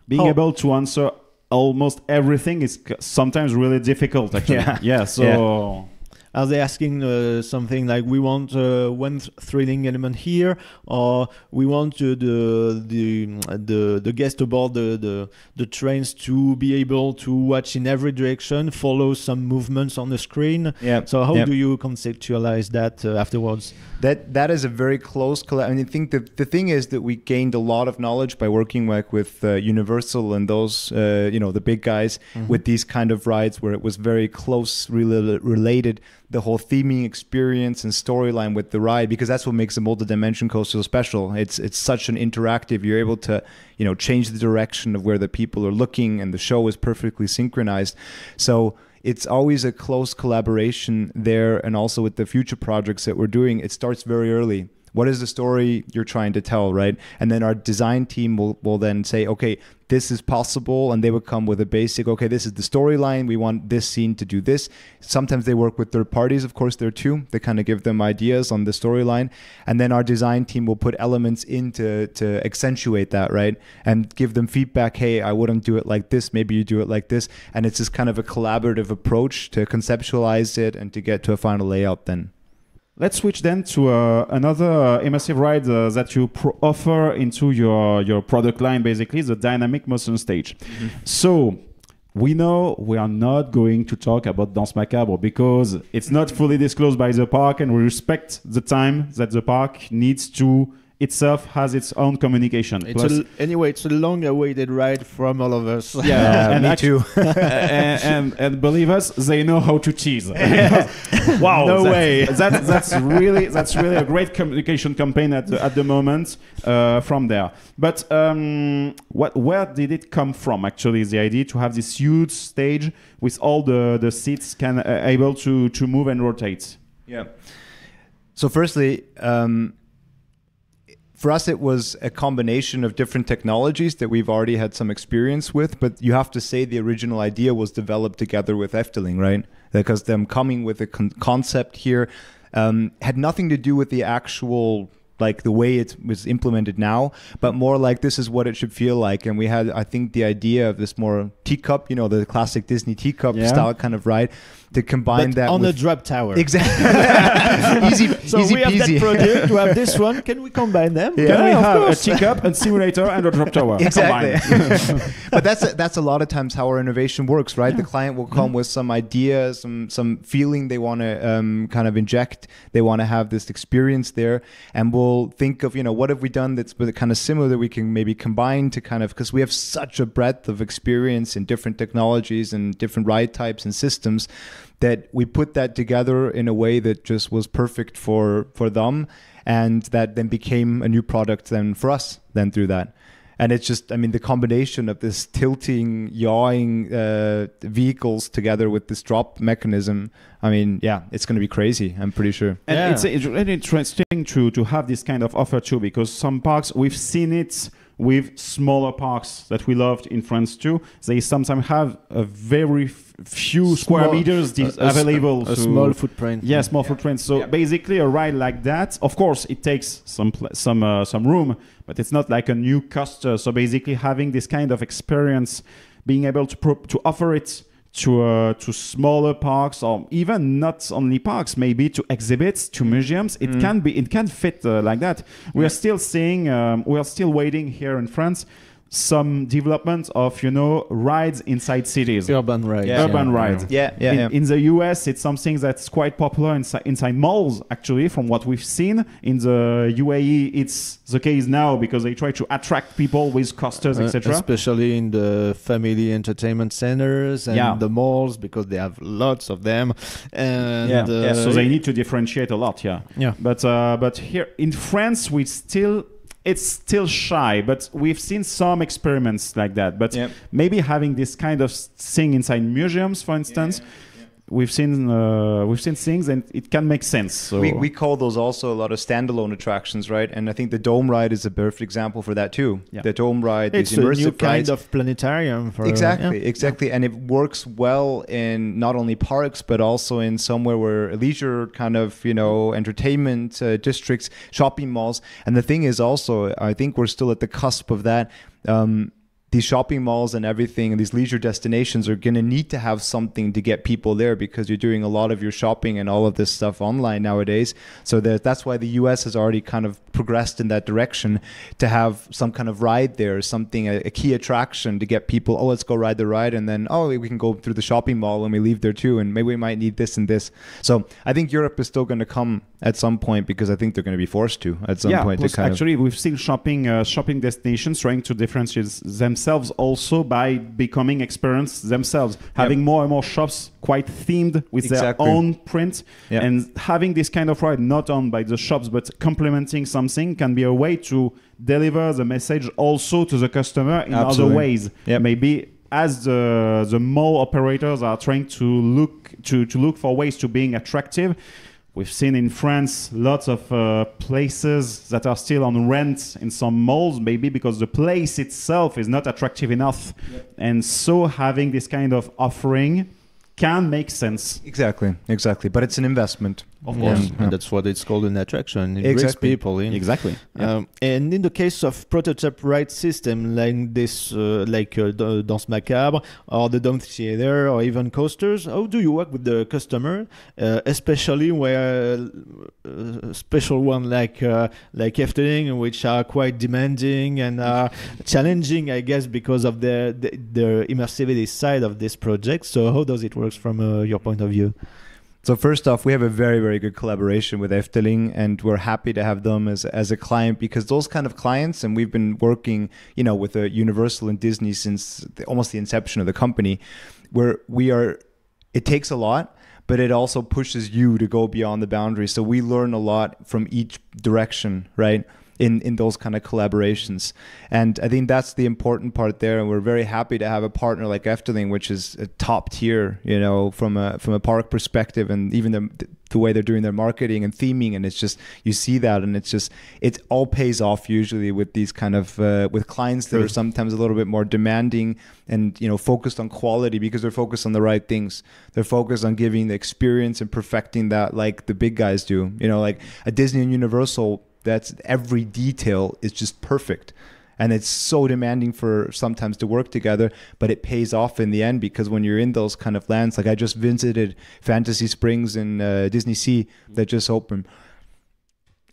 being able to answer almost everything is sometimes really difficult, actually. So are they asking something like, we want one thrilling element here, or we want the guest aboard the trains to be able to watch in every direction, follow some movements on the screen? So how do you conceptualize that afterwards? That is a very close I think the thing is that we gained a lot of knowledge by working with Universal and those the big guys with these kind of rides, where it was very close related, the whole theming experience and storyline with the ride, because that's what makes the multi-dimension coaster so special. It's such an interactive. You're able to change the direction of where the people are looking, and the show is perfectly synchronized. So it's always a close collaboration there, and also with the future projects that we're doing, it starts very early. What is the story you're trying to tell, right? And then our design team will then say, okay, this is possible, and they would come with a basic, okay, this is the storyline, we want this scene to do this. Sometimes they work with third parties, of course, there too. They kind of give them ideas on the storyline, and then our design team will put elements in to accentuate that, right? And give them feedback, hey, I wouldn't do it like this, maybe you do it like this. And it's just kind of a collaborative approach to conceptualize it and to get to a final layout then. Let's switch then to another immersive ride that you offer into your product line, basically, the dynamic motion stage. So we know we are not going to talk about Danse Macabre because it's not fully disclosed by the park, and we respect the time that the park needs to itself has its own communication. Anyway, it's a long-awaited ride from all of us. And me too. and believe us, they know how to tease. Wow, no way. That's really a great communication campaign at the moment from there. But where did it come from? Actually, the idea to have this huge stage with all the seats able to move and rotate. Yeah. So firstly. For us, it was a combination of different technologies that we've already had some experience with, but you have to say the original idea was developed together with Efteling, right? Because them coming with a concept here had nothing to do with the actual, like the way it was implemented now, but more like this is what it should feel like. And we had, I think, the idea of this more teacup, the classic Disney teacup style kind of ride, to combine but that on with a drop tower. Exactly. easy So easy we have peasy. that project, we have this one. Can we combine them? Yeah. Can we of have a course. teacup, a simulator, and a drop tower? Exactly. Combined. But that's a lot of times how our innovation works, right? The client will come with some idea, some feeling they want to kind of inject. They want to have this experience there, and we'll think of, what have we done that's kind of similar that we can maybe combine to kind of, because we have such a breadth of experience in different technologies and different ride types and systems, that we put that together in a way that just was perfect for them, and that then became a new product then for us then through that. And it's just, the combination of this tilting, yawing vehicles together with this drop mechanism, it's going to be crazy, I'm pretty sure. And it's really interesting to have this kind of offer too, because some parks, we've seen it with smaller parks that we loved in France too. They sometimes have a very few square meters available. A small footprint. Yeah, small footprint. So basically a ride like that, of course, it takes some room, but it's not like a new coaster. So basically having this kind of experience, being able to offer it to smaller parks, or even not only parks, maybe to exhibits, to museums, it can fit like that. We are still seeing, we are still waiting here in France some development of rides inside cities, urban rides. Urban rides. In the US, it's something that's quite popular inside malls. Actually, from what we've seen in the UAE, it's the case now because they try to attract people with coasters, etc. Especially in the family entertainment centers and the malls, because they have lots of them. And so they need to differentiate a lot. But here in France, it's still shy, but we've seen some experiments like that. But maybe having this kind of thing inside museums, for instance, we've seen things, and it can make sense. So we call those also a lot of standalone attractions, right? And I think the dome ride is a perfect example for that too. The dome ride, it's these immersive a new kind rides. of planetarium. Exactly, and it works well in not only parks but also in somewhere where leisure kind of entertainment districts, shopping malls. And the thing is also, I think we're still at the cusp of that. These shopping malls and everything and these leisure destinations are going to need to have something to get people there, because you're doing a lot of your shopping and all of this stuff online nowadays. So that's why the US has already kind of progressed in that direction, to have some kind of ride there, something, a key attraction to get people, let's go ride the ride, and then, we can go through the shopping mall when we leave there too, and maybe we might need this and this. So I think Europe is still going to come at some point, because I think they're going to be forced to at some point. Actually, we've seen shopping destinations trying to differentiate themselves also by becoming experienced themselves, having more and more shops quite themed with their own print, and having this kind of ride not owned by the shops but complementing something can be a way to deliver the message also to the customer in other ways. Maybe as the mall operators are trying to look for ways to being attractive. We've seen in France lots of places that are still on rent in some malls, maybe because the place itself is not attractive enough. And so having this kind of offering can make sense. Exactly. But it's an investment. Of course. And that's what it's called, an attraction. It brings people in. Exactly. And in the case of prototype ride system like this, Danse Macabre or the Dome Theater or even coasters, how do you work with the customer, especially where special one like Efteling, which are quite demanding and challenging, I guess, because of the immersivity side of this project. So how does it work from your point of view? So first off, we have a very, very good collaboration with Efteling, and we're happy to have them as a client, because those kind of clients, and we've been working, with Universal and Disney since almost the inception of the company, where it takes a lot, but it also pushes you to go beyond the boundaries. So we learn a lot from each direction, right? In those kind of collaborations. And I think that's the important part there. And we're very happy to have a partner like Efteling, which is a top tier, from a park perspective, and even the way they're doing their marketing and theming. And it's just, you see that, and it all pays off usually with these kind of, with clients that are sometimes a little bit more demanding and, focused on quality, because they're focused on the right things. They're focused on giving the experience and perfecting that like the big guys do, like a Disney and Universal. That's every detail is just perfect. And it's so demanding for sometimes to work together, but it pays off in the end, because when you're in those kind of lands, like I just visited Fantasy Springs in Disney Sea that just opened.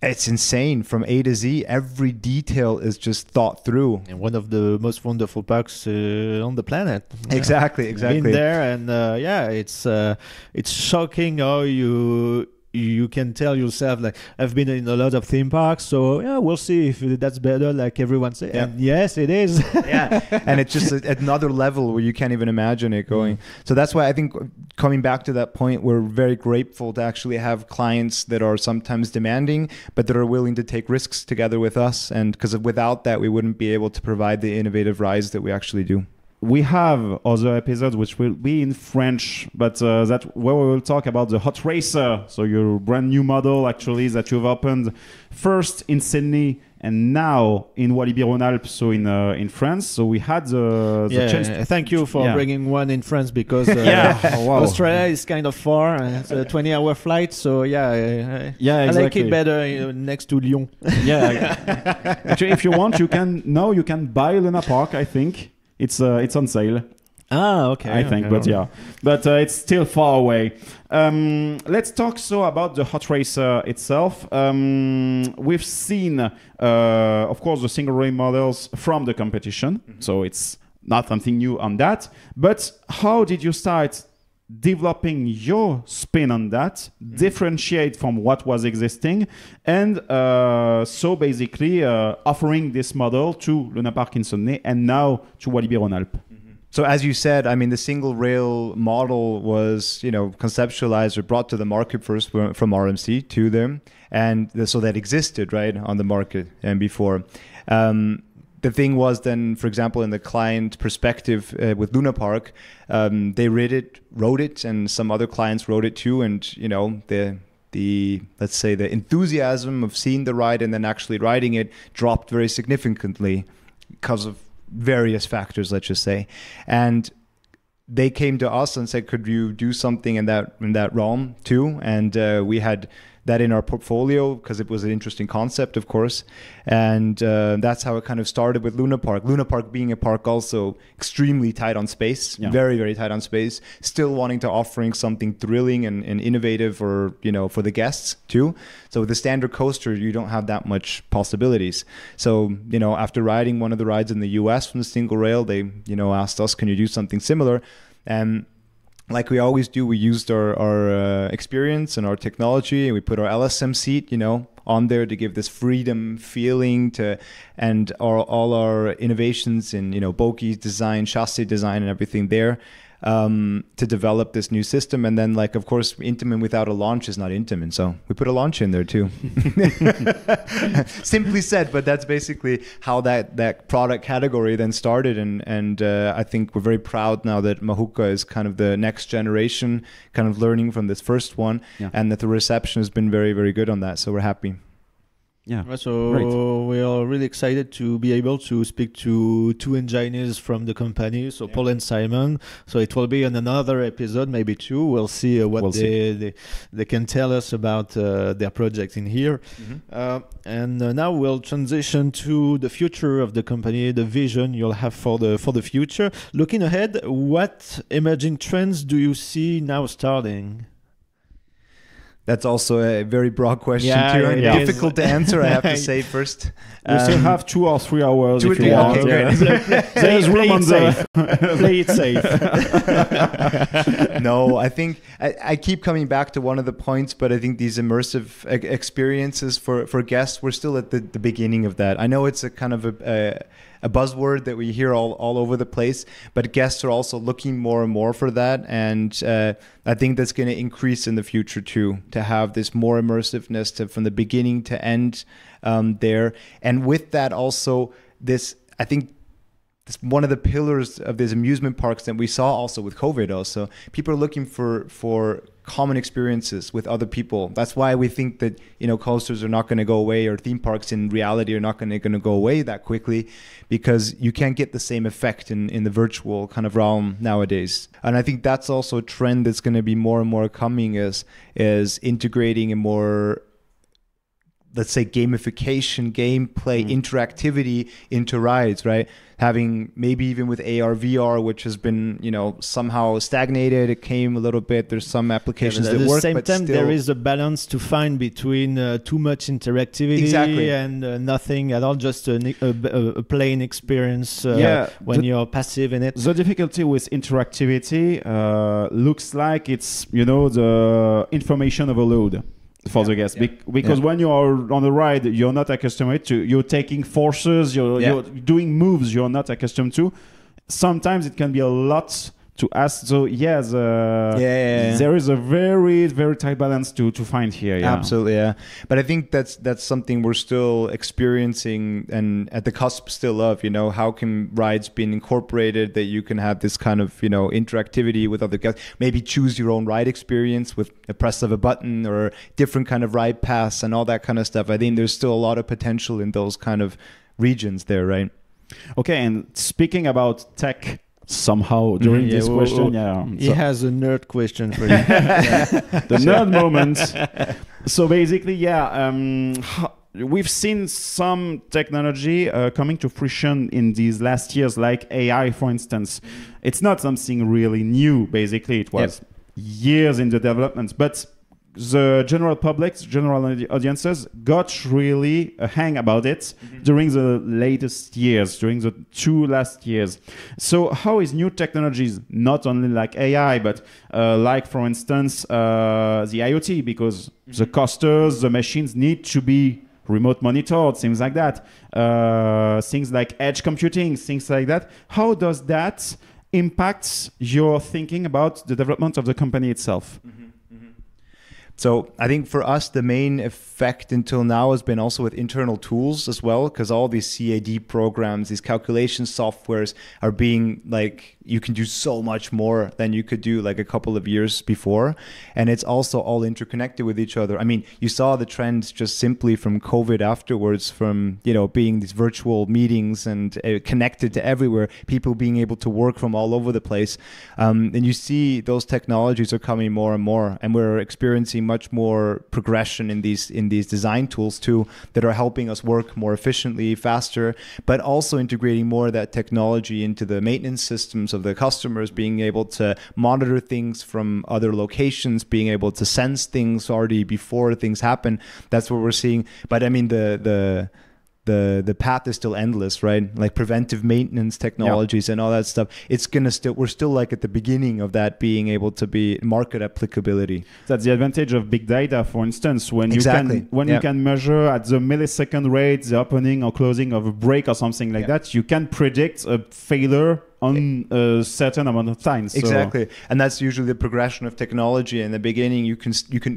It's insane from A to Z. Every detail is just thought through. And one of the most wonderful parks on the planet. Exactly. Been there, and it's shocking how you can tell yourself, like, I've been in a lot of theme parks, so yeah, we'll see if that's better, like everyone says. Yeah. And yes, it is. Yeah, and it's just another level where you can't even imagine it going. So that's why I think, coming back to that point, we're very grateful to actually have clients that are sometimes demanding, but that are willing to take risks together with us. And because without that, we wouldn't be able to provide the innovative rides that we actually do. We have other episodes which will be in French, but that where we will talk about the Hot Racer, so your brand new model actually that you've opened first in Sydney and now in Walibi-Rhône-Alpes, so in France. So we had the chance. Thank you for bringing one in France, because Australia is kind of far. It's a 20-hour flight, so I like it better next to Lyon. Actually, if you want, you can buy Luna Park, I think. It's on sale. Okay. I think, but it's still far away. Let's talk about the Hot Racer itself. We've seen, of course, the single rail models from the competition, so it's not something new on that. But how did you start developing your spin on that, differentiate from what was existing, and so basically offering this model to Luna Park in Sydney and now to Walibi-Rhône-Alpes? So as you said, I mean, the single rail model was, conceptualized or brought to the market first from RMC to them, and so that existed right on the market and before. The thing was then, for example, in the client perspective with Luna Park, they wrote it, and some other clients wrote it too. And, the let's say the enthusiasm of seeing the ride and then actually riding it dropped very significantly because of various factors, let's just say. And they came to us and said, could you do something in that realm too? And we had that in our portfolio because it was an interesting concept, of course. And that's how it kind of started with Luna Park. Luna Park being a park also extremely tight on space, very, very tight on space, still wanting to offering something thrilling and innovative for the guests too. So with the standard coaster, you don't have that much possibilities. So, after riding one of the rides in the US from the single rail, they, asked us, can you do something similar? And like we always do, we used our experience and our technology, and we put our LSM seat, on there to give this freedom feeling and all our innovations in, bogie design, chassis design, and everything there to develop this new system. And then, of course, Intamin without a launch is not Intamin. So we put a launch in there too. Simply said, but that's basically how that product category then started. And I think we're very proud now that Mahuka is kind of the next generation, kind of learning from this first one, and that the reception has been very, very good on that. So we're happy. Yeah. So great. We are really excited to be able to speak to two engineers from the company, so Paul and Simon. So it will be in another episode, maybe two. We'll see what they can tell us about their project in here. And now we'll transition to the future of the company, the vision you'll have for the future. Looking ahead, what emerging trends do you see now starting? That's also a very broad question too, and difficult to answer, I have to say first. We still have 2 or 3 hours if you want. Okay, There's room on the... Play it safe. No, I think I keep coming back to one of the points, but I think these immersive experiences for guests, we're still at the beginning of that. I know it's a kind of a buzzword that we hear all over the place, but guests are also looking more and more for that. And I think that's going to increase in the future too, to have this more immersiveness from the beginning to end there. And with that also, I think this one of the pillars of these amusement parks that we saw also with COVID also, people are looking for common experiences with other people. That's why we think that, coasters are not going to go away, or theme parks in reality are not going to go away that quickly, because you can't get the same effect in the virtual kind of realm nowadays. And I think that's also a trend that's going to be more and more coming is integrating a more let's say, gamification, gameplay, interactivity into rides, right? Having maybe even with AR, VR, which has been, somehow stagnated. It came a little bit. There's some applications that work, at the same time, still, there is a balance to find between too much interactivity and nothing at all, just a plain experience when you're passive in it. The difficulty with interactivity looks like it's, the information overload for the guests, because when you are on the ride, you're not accustomed to. You're taking forces, you're doing moves you're not accustomed to. Sometimes it can be a lot to ask. So there is a very, very tight balance to find here. Absolutely, yeah. But I think that's something we're still experiencing and at the cusp still of. How can rides be incorporated that you can have this kind of interactivity with other guests? Maybe choose your own ride experience with a press of a button or different kind of ride pass and all that kind of stuff. I think there's still a lot of potential in those kind of regions there, right? Okay, and speaking about tech. Somehow during this question, he has a nerd question for you. The nerd moment. So basically, we've seen some technology coming to fruition in these last years, like AI, for instance. It's not something really new. Basically, it was years in the development, but the general public, general audiences got really a hang about it during the latest years, during the 2 last years. So how is new technologies, not only like AI, but like, for instance, the IoT, because the coasters, the machines need to be remote monitored, things like that, things like edge computing, things like that. How does that impact your thinking about the development of the company itself? So I think for us, the main effect until now has been also with internal tools as well, because all these CAD programs, these calculation softwares are being you can do so much more than you could do like a couple of years before. And it's also all interconnected with each other. I mean, you saw the trends just simply from COVID afterwards, from, being these virtual meetings and connected to everywhere, people being able to work from all over the place. And you see those technologies are coming more and more, and we're experiencing much more progression in these design tools too, that are helping us work more efficiently, faster, but also integrating more of that technology into the maintenance systems of the customers, being able to monitor things from other locations, being able to sense things already before things happen. That's what we're seeing. But I mean, the path is still endless, right? Like preventive maintenance technologies and all that stuff. We're still like at the beginning of that being able to be market applicability. That's the advantage of big data, for instance, when you can measure at the millisecond rate the opening or closing of a brake or something like that. You can predict a failure on a certain amount of time. Exactly. And that's usually the progression of technology. In the beginning,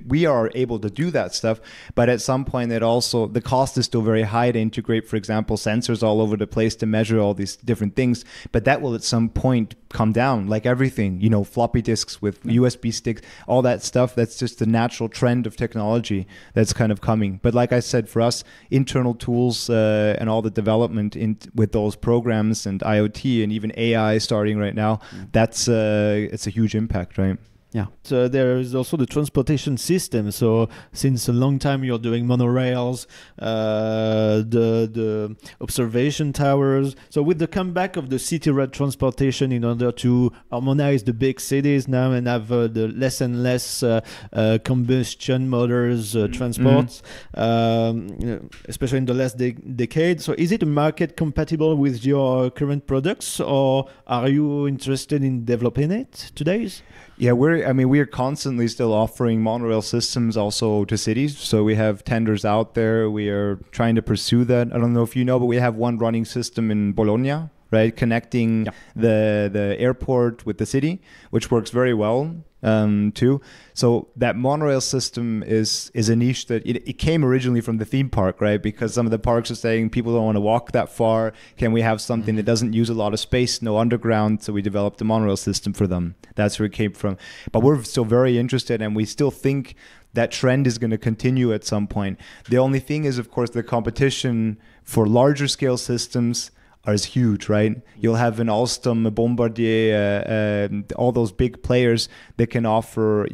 we are able to do that stuff, but at some point the cost is still very high to integrate, for example, sensors all over the place to measure all these different things. But that will at some point come down, like everything, floppy disks with USB sticks, all that stuff. That's just the natural trend of technology that's kind of coming. But like I said, for us, internal tools and all the development with those programs and IoT and even AI starting right now, it's a huge impact, right? Yeah. So there is also the transportation system. So since a long time you're doing monorails, the observation towers. So with the comeback of the city rail transportation in order to harmonize the big cities now and have the less and less combustion motors transports, especially in the last decade. So is it a market compatible with your current products, or are you interested in developing it today? Yeah, we are constantly still offering monorail systems also to cities. So we have tenders out there. We are trying to pursue that. I don't know if you know, but we have one running system in Bologna, right? Connecting the airport with the city, which works very well too. So that monorail system is a niche that it came originally from the theme park, right? Because some of the parks are saying people don't want to walk that far. Can we have something that doesn't use a lot of space, no underground? So we developed a monorail system for them. That's where it came from. But we're still very interested, and we still think that trend is going to continue at some point. The only thing is, of course, the competition for larger scale systems are huge, right? You'll have an Alstom, a Bombardier, all those big players that can offer,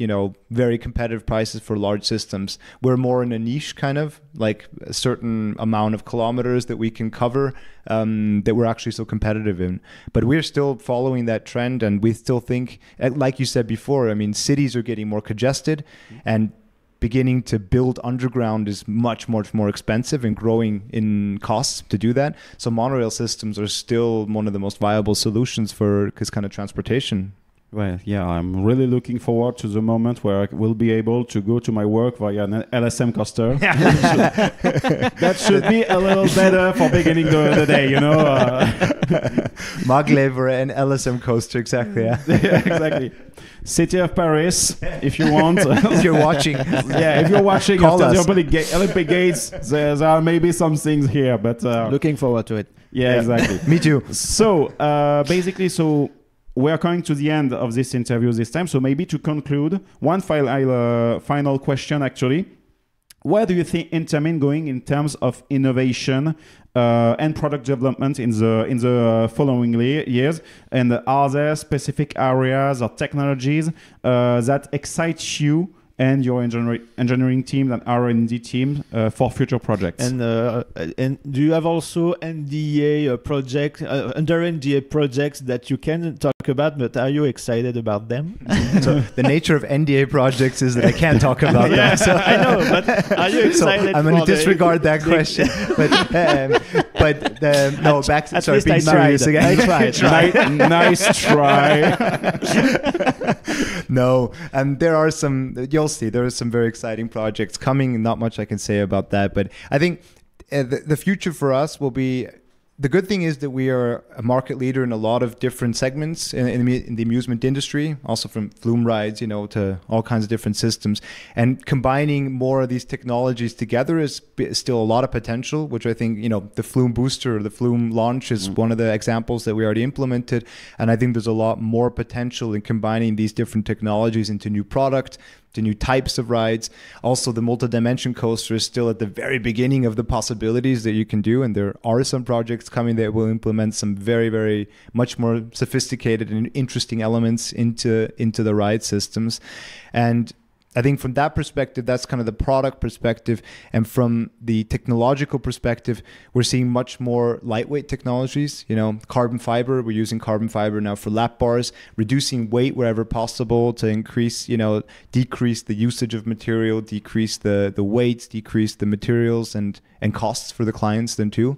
very competitive prices for large systems. We're more in a niche kind of, like a certain amount of kilometers that we can cover, that we're actually so competitive in. But we're still following that trend, and we still think, like you said before, I mean, cities are getting more congested, and beginning to build underground is much, much more expensive and growing in costs to do that. So monorail systems are still one of the most viable solutions for this kind of transportation. Well, yeah, I'm really looking forward to the moment where I will be able to go to my work via an LSM coaster. That should be a little better for beginning the day, Maglev or an LSM coaster, exactly. Yeah. Yeah, exactly. City of Paris, if you want. If you're watching. Yeah, if you're watching Call after us. the Olympic Games, there are maybe some things here, but... Looking forward to it. Yeah, exactly. Me too. So, basically, we are coming to the end of this interview this time. So maybe to conclude, one final question, actually. Where do you think Intamin going in terms of innovation and product development in the following years? And are there specific areas or technologies that excite you and your engineering team and R&D team for future projects? And do you have also NDA project under NDA projects that you can talk about? But are you excited about them? So the nature of NDA projects is that I can't talk about them. So I know, but are you excited? So I'm going to disregard that question. No, back. At Sorry, least being I serious tried. again. I tried. Nice try. No, and there are some. You'll see, there are some very exciting projects coming. Not much I can say about that, but I think the future for us will be. The good thing is that we are a market leader in a lot of different segments in the amusement industry, also from flume rides, to all kinds of different systems. And combining more of these technologies together is still a lot of potential, which I think, the flume booster or the flume launch is one of the examples that we already implemented. And I think there's a lot more potential in combining these different technologies into new product, to new types of rides. Also, the multi-dimension coaster is still at the very beginning of the possibilities that you can do, and there are some projects coming that will implement some very, very much more sophisticated and interesting elements into the ride systems. And I think from that perspective, that's kind of the product perspective. And from the technological perspective, we're seeing much more lightweight technologies, carbon fiber. We're using carbon fiber now for lap bars, reducing weight wherever possible to increase, decrease the usage of material, decrease the weights, decrease the materials and costs for the clients then too.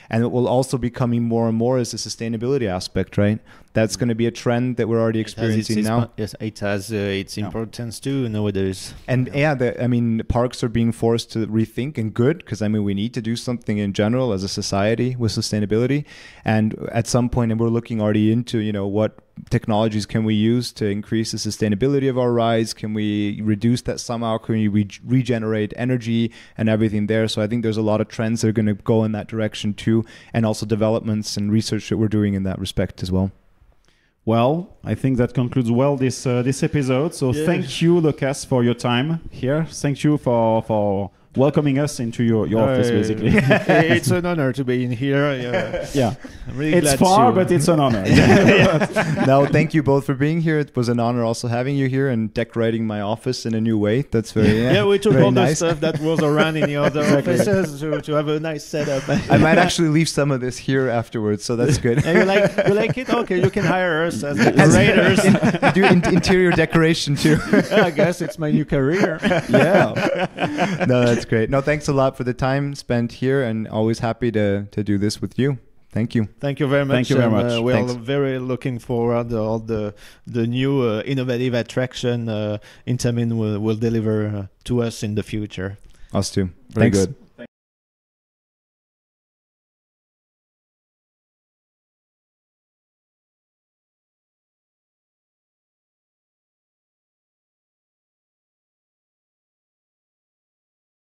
And it will also be coming more and more as a sustainability aspect, right? That's going to be a trend that we're already experiencing now. Yes, it has its importance too nowadays. And parks are being forced to rethink, and good, because we need to do something in general as a society with sustainability. And at some point, and we're looking already into, what technologies can we use to increase the sustainability of our rides? Can we reduce that somehow? Can we regenerate energy and everything there? So I think there's a lot of trends that are going to go in that direction too, and also developments and research that we're doing in that respect as well. Well, I think that concludes this episode. So Thank you, Lukas, for your time here. Thank you for welcoming us into your office, basically. It's an honor to be in here. Yeah. I'm really it's glad far, to... but it's an honor. No, thank you both for being here. It was an honor also having you here and decorating my office in a new way. That's very we took very all nice. The stuff that was around in the other offices to have a nice setup. I might actually leave some of this here afterwards, so that's good. And you like it? Okay, you can hire us as decorators. Do interior decoration too. I guess it's my new career. Yeah. No, that's great. No, thanks a lot for the time spent here, and always happy to do this with you. Thank you. Thank you very much. Thank you very much. We're Thanks. very looking forward to all the new innovative attraction Intamin will deliver to us in the future. Us too. Very Thanks. good.